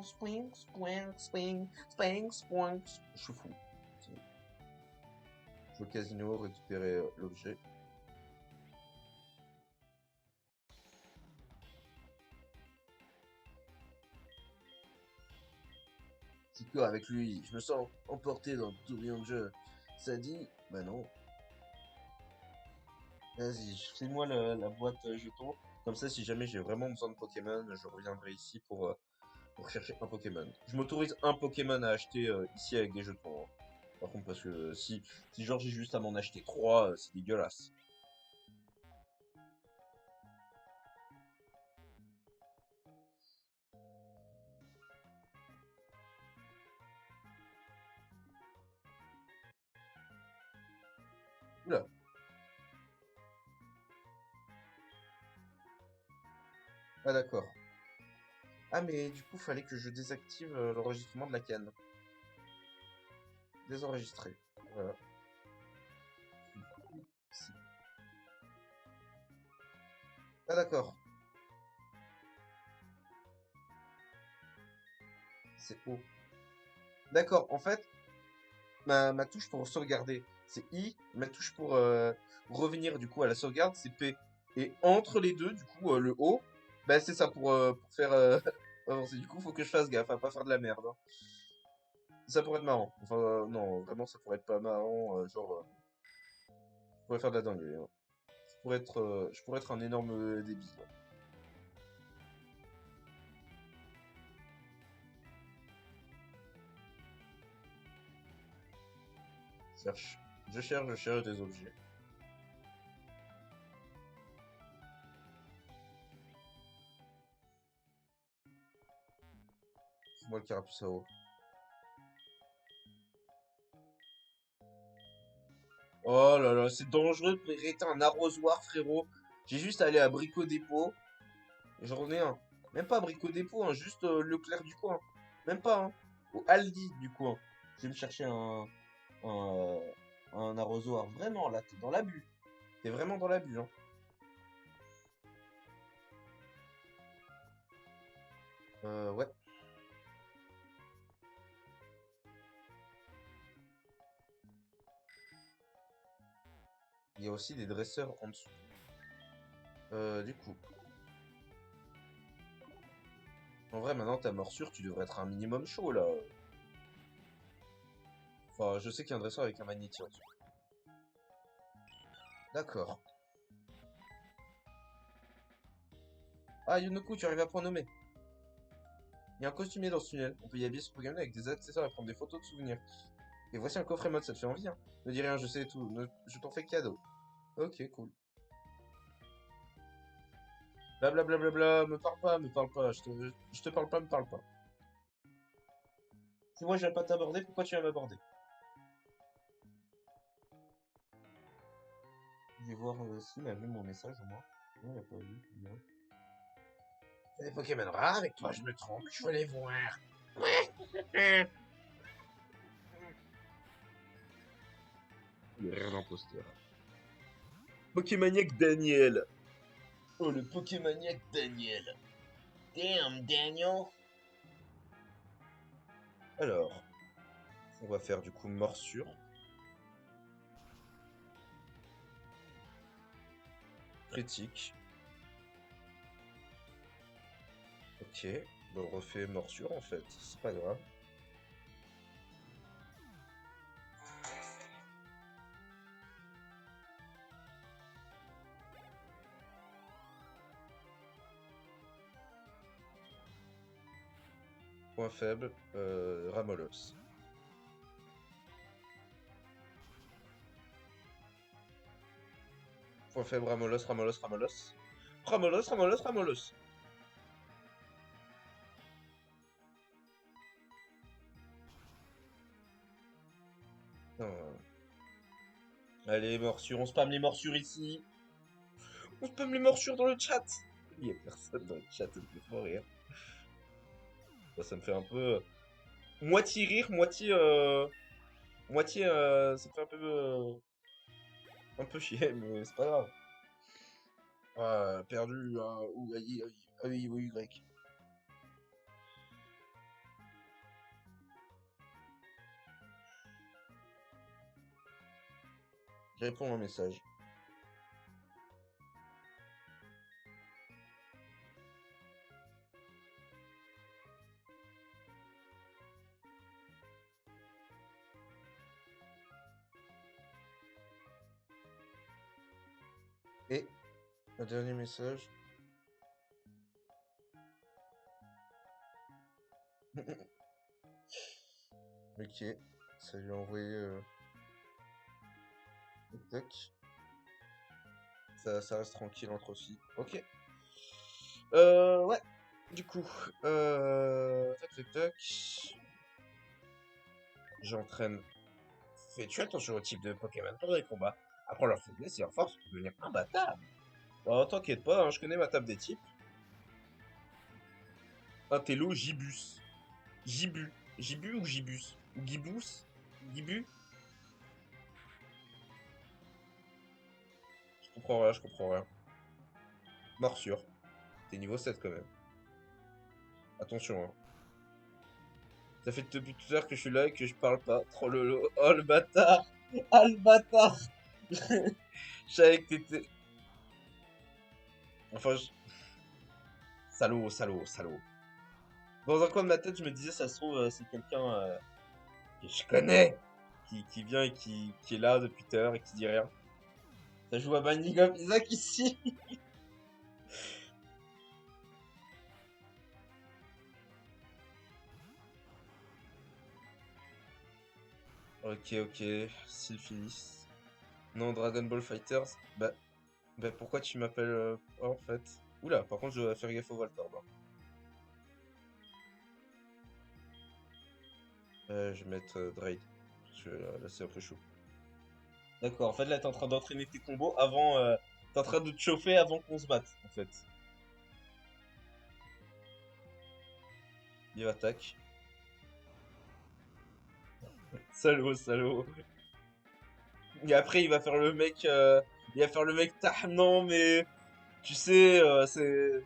Speaker 1: Swing, swing, swing, swing, swing. Je suis fou. Je vais au casino récupérer l'objet. Je suis avec lui. Je me sens emporté dans le tourbillon de jeu. Ça dit? Bah non. Vas-y, fais-moi la boîte jetons. Comme ça, si jamais j'ai vraiment besoin de Pokémon, je reviendrai ici pour chercher un Pokémon. Je m'autorise un Pokémon à acheter ici avec des jetons. Hein. Par contre, parce que si genre j'ai juste à m'en acheter trois, c'est dégueulasse. Oula. Ah d'accord. Ah mais du coup, fallait que je désactive l'enregistrement de la canne. Désenregistrer. Voilà. Si. Ah d'accord. C'est O. D'accord. En fait, ma touche pour sauvegarder, c'est I. Ma touche pour revenir du coup à la sauvegarde, c'est P. Et entre les deux, du coup, le O, bah c'est ça pour faire avancer. Du coup, faut que je fasse gaffe à pas faire de la merde, hein. Ça pourrait être marrant. Enfin, non, vraiment, ça pourrait être pas marrant. Je pourrais faire de la dinguerie, hein. Je pourrais être un énorme débile, hein. Cherche. Je cherche des objets. C'est moi le carapuce à eau. Oh là là, c'est dangereux de prêter un arrosoir, frérot. J'ai juste à aller à Brico Dépôt. Et j'en ai un. Même pas à Brico Dépôt, hein, juste Leclerc du coin. Même pas, hein. Au Aldi du coin. Je vais me chercher un, un arrosoir. Vraiment, là, t'es dans l'abus. T'es vraiment dans l'abus, hein. Ouais. Il y a aussi des dresseurs en dessous. Du coup. En vrai, maintenant, ta morsure, tu devrais être un minimum chaud, là. Enfin, je sais qu'il y a un dresseur avec un magnéti en dessous. D'accord. Ah, Yonoku, tu arrives à point nommé. Il y a un costumier dans ce tunnel. On peut y habiller son Pokémon avec des accessoires et prendre des photos de souvenirs. Et voici un coffret mode, ça te fait envie, hein. Ne dis rien, je sais tout. Je t'en fais cadeau. Ok, cool. Blablabla, me parle pas, me parle pas. Je te parle pas, me parle pas. Si moi je viens pas t'aborder, pourquoi tu viens m'aborder? Je vais voir s'il a vu mon message au moins. Non, il a pas vu. Bien. Il y a des Pokémon rares avec toi, je me trompe, je veux les voir. Le rire d'imposteur. Pokémaniac Daniel. Oh, le Pokémaniac Daniel. Damn, Daniel. Alors, on va faire du coup morsure. Critique. Ok. Bah, on refait morsure en fait. C'est pas grave. Point faible, Ramolos. Point faible, Ramolos, Ramolos, Ramolos. Ramolos, Ramolos, Ramolos. Non. Allez, morsure, on spam les morsures ici. On spam les morsures dans le chat. Il y a personne dans le chat, ça me fait trop rire. Bah, ça me fait un peu moitié rire, moitié ça me fait un peu chier, mais c'est pas grave. Ah, perdu, ou oui, oui, Y. Je réponds à un message. Et un dernier message. Ok, ça lui a envoyé. Tac. Ça reste tranquille entre filles. Ok. Ouais. Du coup, tac, tac, tac. J'entraîne. Fais-tu attention au type de Pokémon pendant les combats? Après leur faiblesse et leur force pour devenir imbattable. Oh, t'inquiète pas, hein, je connais ma table des types. Intello, Gibus. Gibu. Gibu ou Gibus? Ou Gibus? Gibu? Je comprends rien, je comprends rien. Morsure. T'es niveau 7 quand même. Attention, hein. Ça fait depuis tout à l'heure que je suis là et que je parle pas. Trop lolo. Oh le bâtard! Ah le bâtard! Je savais que t'étais. Enfin, salaud, salaud, salaud. Dans un coin de ma tête, je me disais, ça se trouve, c'est quelqu'un que je connais qui vient et qui est là depuis tout à l'heure et qui dit rien. Ça joue à Binding of Isaac ici! Ok, ok, Sylphilis. Non, Dragon Ball Fighters. Bah pourquoi tu m'appelles en fait? Oula, par contre, je dois faire gaffe au Voltorb, hein. Je vais mettre Draid. Parce que là, c'est un peu chaud. D'accord, en fait, là, t'es en train d'entraîner tes combos avant. T'es en train de te chauffer avant qu'on se batte, en fait. Il attaque. Salaud, salaud. Et après, il va faire le mec. Il va faire le mec. Ah non, mais. Tu sais, c'est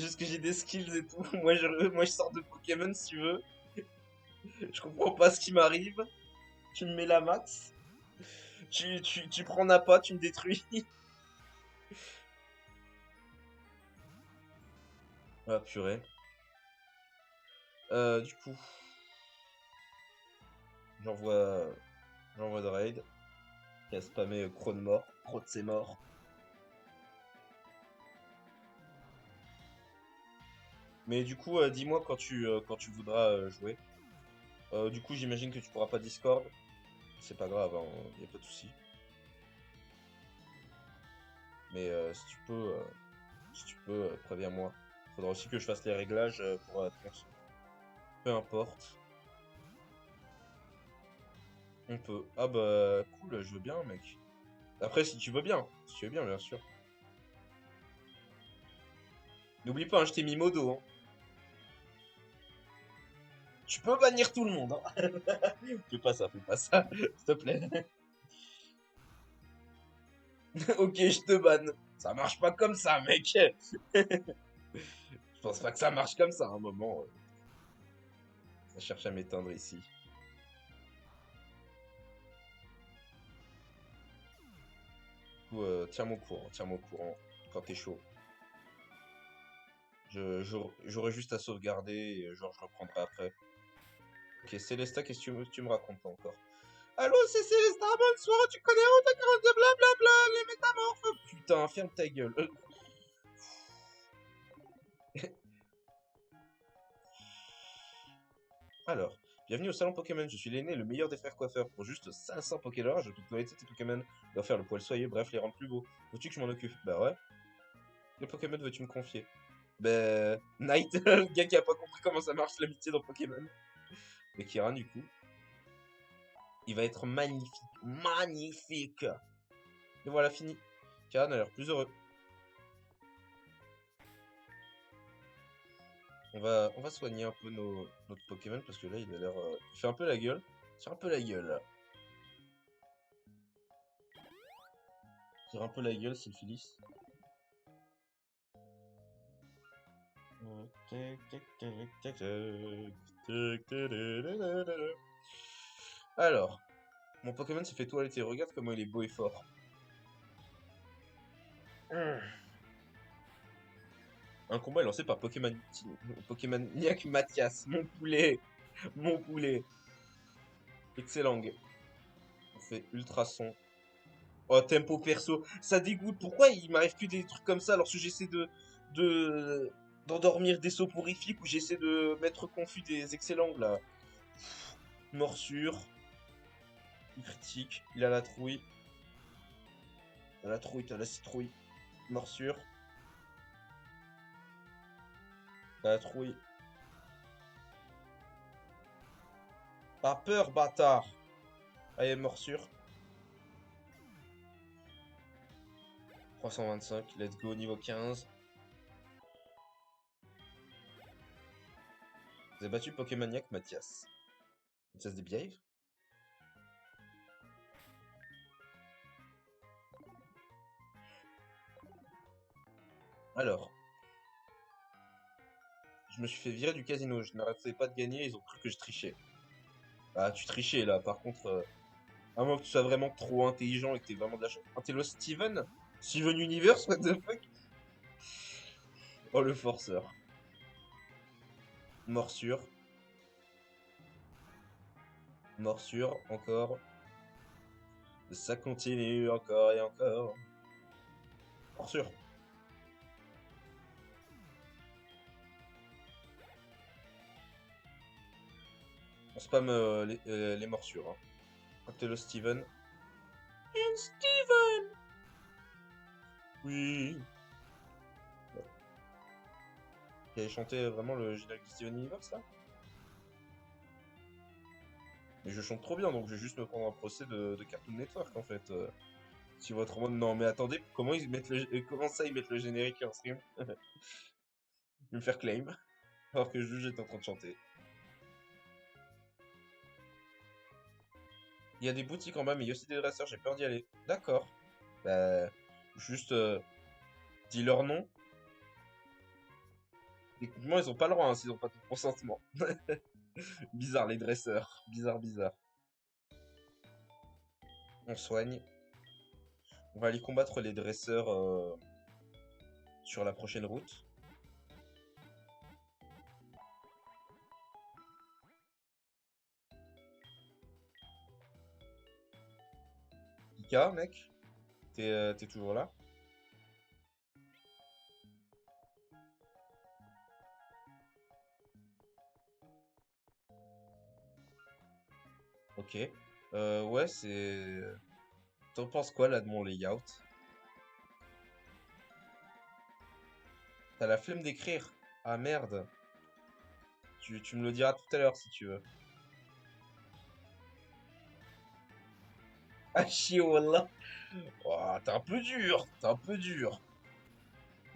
Speaker 1: juste que j'ai des skills et tout. Moi, je sors de Pokémon si tu veux. Je comprends pas ce qui m'arrive. Tu me mets la max. Tu prends Nappa, tu me détruis. Ah, purée. Du coup, j'envoie. J'envoie de raid. Qui a spammé Croc de mort. Croc de ses morts. Mais du coup, dis-moi quand tu voudras jouer. Du coup, j'imagine que tu pourras pas Discord. C'est pas grave, hein, y a pas de souci. Mais si tu peux, préviens-moi. Faudra aussi que je fasse les réglages pour la tronçon. Peu importe, on peut. Ah bah cool, je veux bien, mec. Après, si tu veux bien, si tu veux bien, bien sûr. N'oublie pas, hein, je t'ai mis modo, hein. Tu peux bannir tout le monde, hein. Fais pas ça, s'il te plaît. Ok, je te banne. Ça marche pas comme ça, mec. Je pense pas que ça marche comme ça à un moment. Ça cherche à m'éteindre ici. Du coup, tiens-moi au courant quand t'es chaud. J'aurai juste à sauvegarder et genre je reprendrai après. Ok, Célesta, qu'est-ce que tu me racontes là encore? Allô, c'est Célesta, bonsoir, tu connais Otakar de blablabla, les métamorphes. Putain, ferme ta gueule. Alors, bienvenue au salon Pokémon, je suis l'aîné, le meilleur des frères coiffeurs. Pour juste 500 Pokédollars, je peux toiletter tes Pokémon, leur faire le poil soyeux, bref, les rendre plus beaux. Veux-tu que je m'en occupe? Bah ouais. Quel Pokémon veux-tu me confier? Bah... Knight, le gars qui a pas compris comment ça marche l'amitié dans Pokémon. Mais Kiran, du coup, il va être magnifique. Magnifique! Et voilà, fini. Kiran a l'air plus heureux. On va soigner un peu notre Pokémon parce que là, il a l'air... il fait un peu la gueule. C'est un peu la gueule, là. Tire un peu la gueule, Sylphilis. Alors, mon Pokémon s'est fait toiletter. Regarde comment il est beau et fort. Un combat est lancé par Pokémon Niac Mathias. Mon poulet. Mon poulet. Excellent. On fait ultrason. Oh, tempo perso. Ça dégoûte. Pourquoi il m'arrive que des trucs comme ça lorsque j'essaie de, d'endormir des soporifiques ou j'essaie de mettre confus des excellents là. Morsure. Il critique. Il a la trouille. T'as la trouille, t'as la citrouille. Morsure. T'as la trouille. Pas peur, bâtard. Allez, morsure. 325, let's go, niveau 15. Vous avez battu Pokémaniac Mathias. Mathias Desbièvres. Alors, je me suis fait virer du casino. Je n'arrêtais pas de gagner. Ils ont cru que je trichais. Ah, tu trichais là. Par contre, à moins que tu sois vraiment trop intelligent et que t'aies vraiment de la chance. Ah, t'es le Steven? Steven Universe, what the fuck? Oh, le forceur. Morsure. Morsure, encore. Ça continue encore et encore. Morsure. On spam les morsures. Hein. Quand t'es le Steven. And Steven! Oui. Qui avait chanté vraiment le générique de Steven Universe là? Mais je chante trop bien, donc je vais juste me prendre un procès de Cartoon Network en fait. Tu vois trop monde. Non mais attendez, comment ils mettent comment ça ils mettent le générique en stream? Je vais me faire claim. Alors que le juge est en train de chanter. Il y a des boutiques en bas, mais il y a aussi des dresseurs, j'ai peur d'y aller. D'accord. Bah, juste dis leur nom. Techniquement, ils ont pas le droit hein, s'ils ont pas tout consentement. Bizarre les dresseurs. Bizarre, bizarre. On soigne. On va aller combattre les dresseurs sur la prochaine route. Ika, mec, t'es toujours là? Ok. Ouais, c'est. T'en penses quoi là de mon layout? T'as la flemme d'écrire? Ah merde. Tu me le diras tout à l'heure si tu veux. Ah chier, wallah. Oh, t'es un peu dur. T'es un peu dur.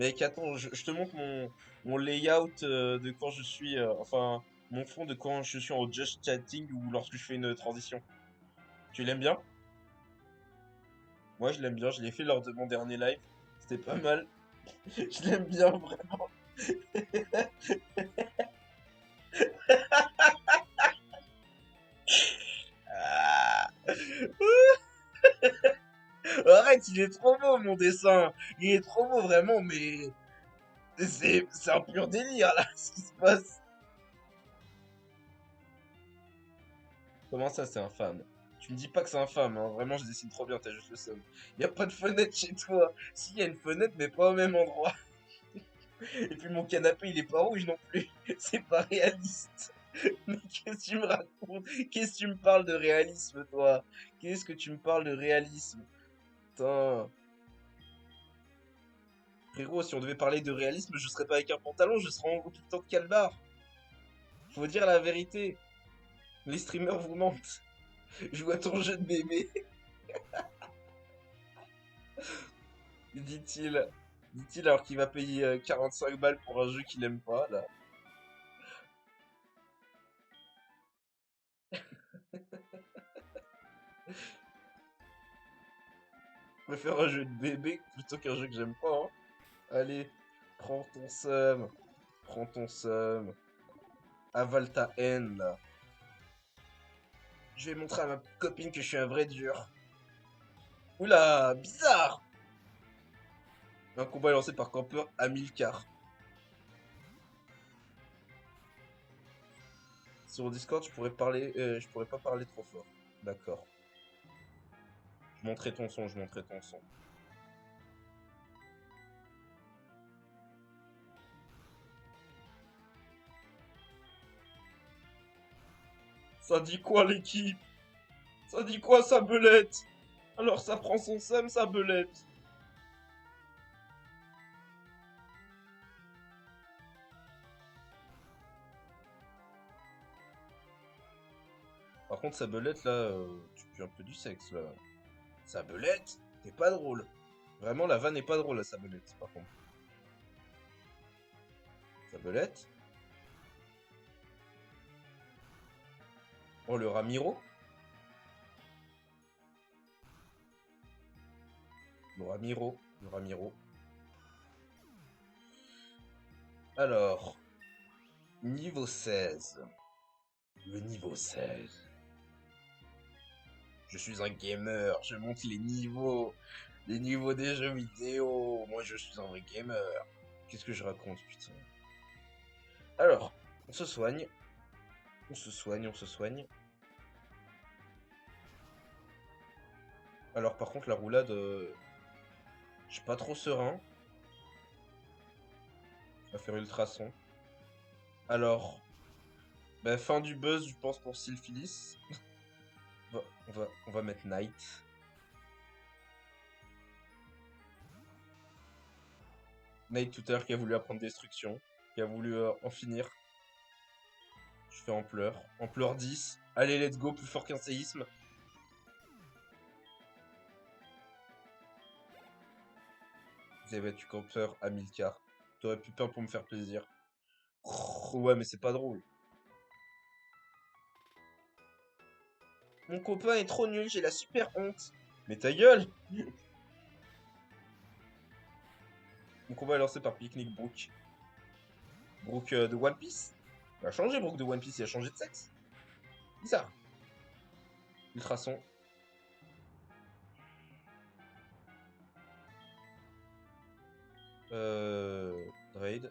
Speaker 1: Mec, attends, je te montre mon layout de quand je suis. Enfin, mon fond de quand je suis en just chatting ou lorsque je fais une transition. Tu l'aimes bien? Moi, je l'aime bien. Je l'ai fait lors de mon dernier live. C'était pas mal. Je l'aime bien, vraiment. Ah. Arrête, il est trop beau, mon dessin. Il est trop beau, vraiment, mais c'est un pur délire, là, ce qui se passe. Comment ça, c'est infâme? Tu me dis pas que c'est infâme, hein. Vraiment, je dessine trop bien, t'as juste le seum. Y a pas de fenêtre chez toi. Si, y a une fenêtre, mais pas au même endroit. Et puis mon canapé, il est pas rouge non plus. C'est pas réaliste. Mais qu'est-ce que tu me racontes? Qu'est-ce que tu me parles de réalisme, toi? Qu'est-ce que tu me parles de réalisme? Putain. Frérot, si on devait parler de réalisme, je serais pas avec un pantalon, je serais en tout le temps de calbar. Faut dire la vérité. Les streamers vous mentent. Je vois ton jeu de bébé, dit-il. Dit-il alors qu'il va payer 45 balles pour un jeu qu'il aime pas, là. Je préfère un jeu de bébé plutôt qu'un jeu que j'aime pas, hein. Allez, prends ton seum. Prends ton seum. Avale ta haine, là. Je vais montrer à ma copine que je suis un vrai dur. Oula, bizarre! Un combat est lancé par campeur Amilcar. Sur Discord, je pourrais pas parler trop fort. D'accord. Je monterai ton son, je monterai ton son. Ça dit quoi l'équipe? Ça dit quoi sa belette? Alors ça prend son seum sa belette. Par contre sa belette là, tu pues un peu du sexe là. Sa belette? T'es pas drôle. Vraiment, la vanne n'est pas drôle, la Sabelette, par contre. Sabelette. Oh, le Ramiro. Le Ramiro. Le Ramiro. Alors, niveau 16. Le niveau 16. Je suis un gamer, je monte les niveaux. Les niveaux des jeux vidéo. Moi, je suis un vrai gamer. Qu'est-ce que je raconte, putain. Alors, on se soigne. On se soigne, on se soigne. Alors, par contre, la roulade, je suis pas trop serein. On va faire ultrason. Alors, bah, fin du buzz, je pense, pour Sylphilis. On va mettre Knight. Knight tout à l'heure qui a voulu apprendre destruction. Qui a voulu en finir. Je fais Ampleur. Ampleur 10. Allez, let's go, plus fort qu'un séisme. Vous avez battu Camper à Milcar. T'aurais pu peur pour me faire plaisir. Oh, ouais, mais c'est pas drôle. Mon copain est trop nul, j'ai la super honte. Mais ta gueule! Mon combat est lancé par Picnic Brook. Brook de One Piece? Il a changé, Brook de One Piece, il a changé de sexe. Bizarre. Ultrason. Raid.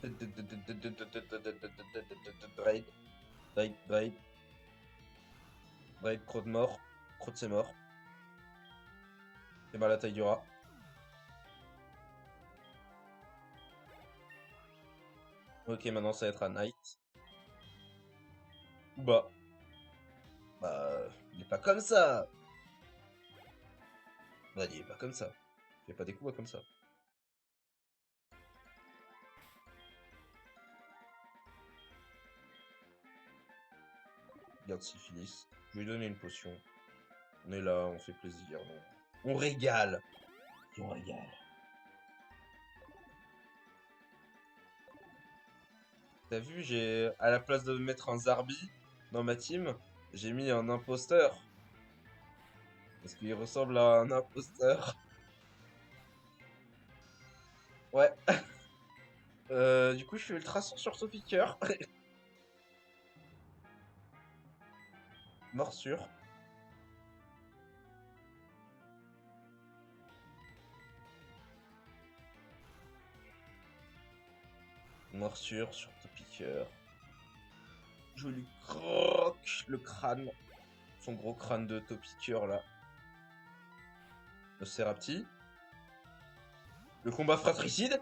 Speaker 1: Raid. Raid. Raid. Raid. Croc de mort. Croc c'est mort. C'est mal la taille du rat. Ok, maintenant ça va être à Knight. Bah. Bah. Il est pas comme ça! Bah, il est pas comme ça. Il fait pas des coups comme ça. Regarde Syphilis. Je vais lui donner une potion. On est là, on fait plaisir. On régale. On régale. T'as vu, à la place de mettre un Zarbi dans ma team, j'ai mis un imposteur. Parce qu'il ressemble à un imposteur. Ouais. Du coup, je suis ultra sur son piqueur. Morsure. Morsure sur ton piqueur. Je lui croque le crâne. Son gros crâne de Topiqueur là. Le Serapti. Le combat fratricide.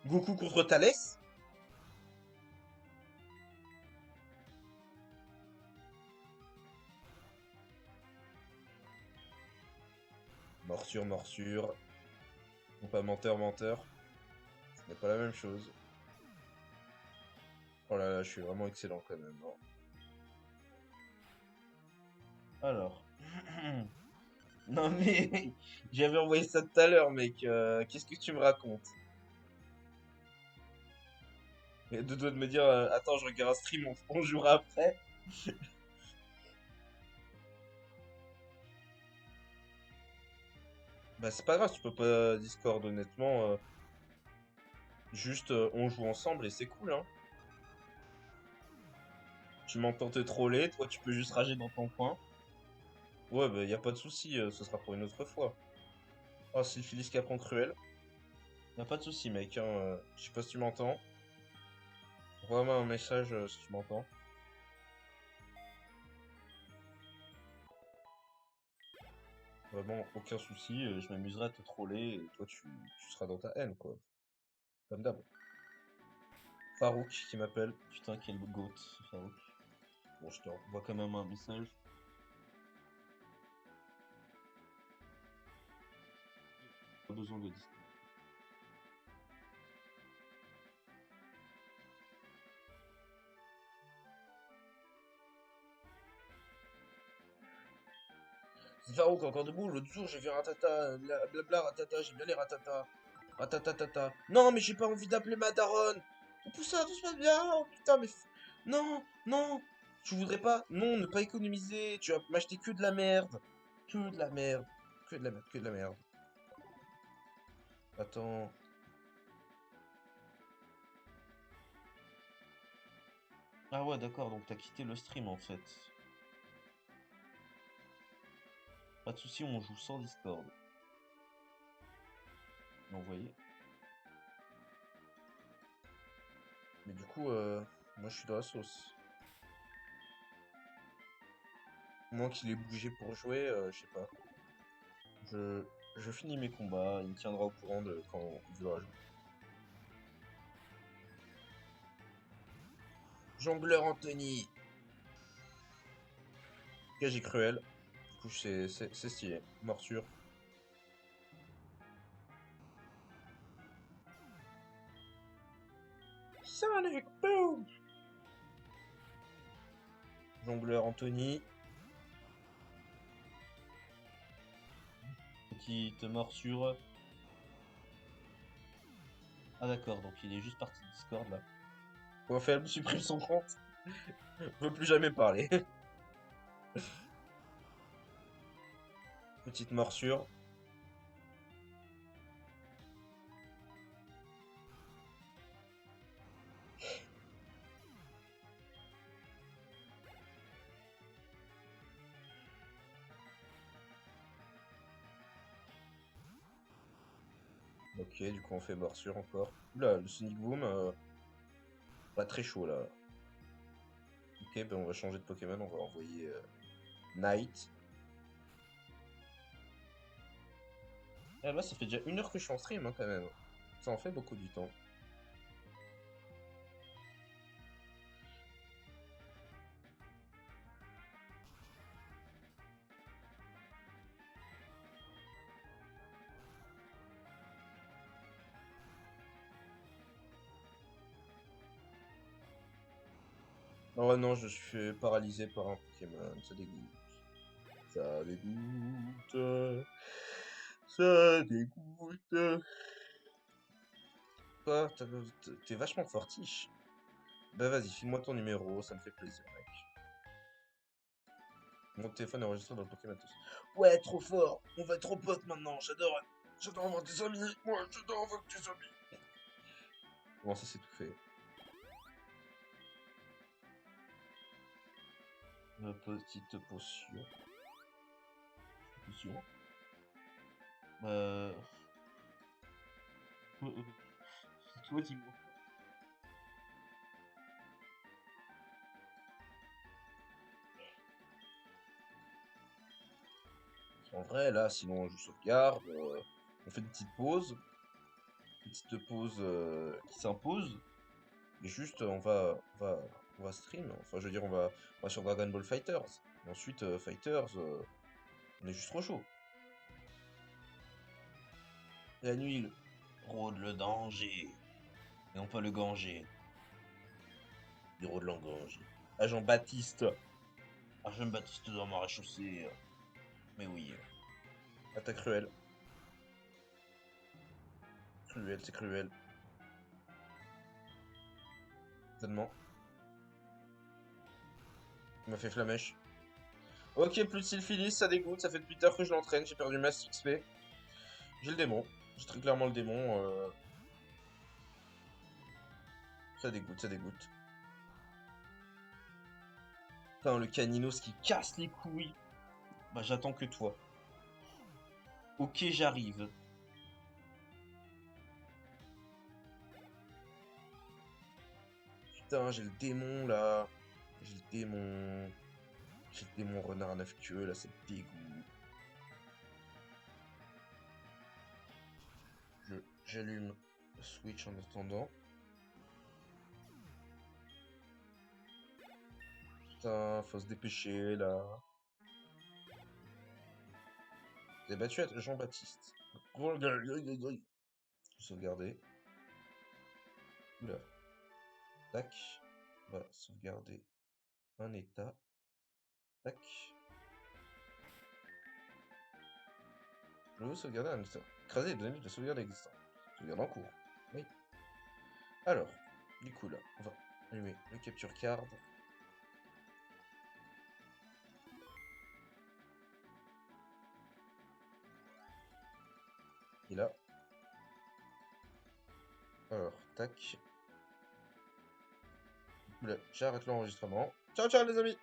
Speaker 1: Goku contre Thalès. Morsure, morsure. Non pas menteur, menteur. Ce n'est pas la même chose. Oh là là, je suis vraiment excellent quand même. Hein. Alors. Non mais, j'avais envoyé ça tout à l'heure, mec. Qu'est-ce que tu me racontes? Il y a deux doigts de me dire, attends, je regarde un stream, on jouera après. Bah c'est pas grave, tu peux pas Discord honnêtement. Juste, on joue ensemble et c'est cool, hein. Tu m'entends te troller, toi tu peux juste rager dans ton coin. Ouais, bah y a pas de souci, ce sera pour une autre fois. Oh, c'est Syphilis Capron Cruel. Y a pas de souci, mec, hein. Je sais pas si tu m'entends. Envoie-moi un message si tu m'entends. Vraiment, aucun souci, je m'amuserai à te troller et toi tu seras dans ta haine, quoi. Comme d'hab. Farouk qui m'appelle. Putain, quel goat, ce Farouk. Bon, je te renvoie quand même un message. Pas besoin de Discord. Farouk encore debout. L'autre jour, j'ai vu Ratata, blabla Ratata, j'aime bien les Ratata. Ratatatata. Non, mais j'ai pas envie d'appeler ma daronne. Oh, Poussin, tout se passe bien. Oh, putain, mais. Non, non. Tu voudrais pas? Non, ne pas économiser. Tu vas m'acheter que de la merde. Que de la merde. Que de la merde, que de la merde. Attends. Ah ouais, d'accord, donc t'as quitté le stream en fait. Pas de souci, on joue sans Discord. Envoyé. Mais du coup, moi je suis dans la sauce. Moi qu'il ait bougé pour jouer, je sais pas. Je, je finis mes combats, il me tiendra au courant de quand il voudra jouer. Jongleur Anthony. Cage cruel. Du coup, c'est stylé. Morsure. Sonic Boom! Jongleur Anthony. Petite morsure. Ah d'accord, donc il est juste parti de Discord là. Raphaël supprime son compte. Veut plus jamais parler. Petite morsure. Ok, du coup on fait morsure encore. Oula, le Sonic Boom, pas très chaud là. Ok, ben on va changer de Pokémon, on va envoyer Knight. Ah là, ça fait déjà 1 heure que je suis en stream hein, quand même. Ça en fait beaucoup du temps. Oh non, je suis paralysé par un Pokémon, ça dégoûte. Ça dégoûte. Ça dégoûte. Quoi? T'es vachement fortiche. Bah vas-y, file-moi ton numéro, ça me fait plaisir, mec. Mon téléphone est enregistré dans le Pokémon Tous. Ouais, trop fort. On va être trop potes maintenant. J'adore. J'adore avoir des amis. Moi, j'adore avoir des amis. Comment ça, c'est tout fait? Une petite potion. Potion. Euh... Toi, dis-moi. En vrai, là, sinon, je sauvegarde. On fait une petite pause. Une petite pause qui s'impose. Et juste, on va stream. Enfin, je veux dire, on va sur Dragon Ball Fighters. Et ensuite, Fighters, on est juste trop chaud. La nuit, rôde le danger. Et non pas le ganger. Il rôde le danger. Agent Baptiste. Agent Baptiste dans ma chaussée. Mais oui. Attaque cruelle. Cruel, c'est cruel. Événement. Il m'a fait flamèche. Ok, plus de Sylphilis, ça dégoûte. Ça fait depuis 8 heures que je l'entraîne. J'ai perdu masse XP. J'ai le démon. J'ai très clairement le démon. Ça dégoûte, ça dégoûte. Putain, le Caninos qui casse les couilles. Bah, j'attends que toi. Ok, j'arrive. Putain, j'ai le démon là. J'ai le démon. J'ai le démon renard à 9 queues là, c'est dégoût. J'allume le Switch en attendant. Putain, faut se dépêcher là. J'ai battu Jean-Baptiste. Sauvegarder. Oula. Tac. On va sauvegarder un état. Tac. Vous sauvegardez un instant. Écraser les données de sauvegarde existantes. Sauvegarde en cours. Oui. Alors, du coup là, on va allumer le capture card. Et là. Alors, tac. Là, j'arrête l'enregistrement. Ciao, ciao les amis!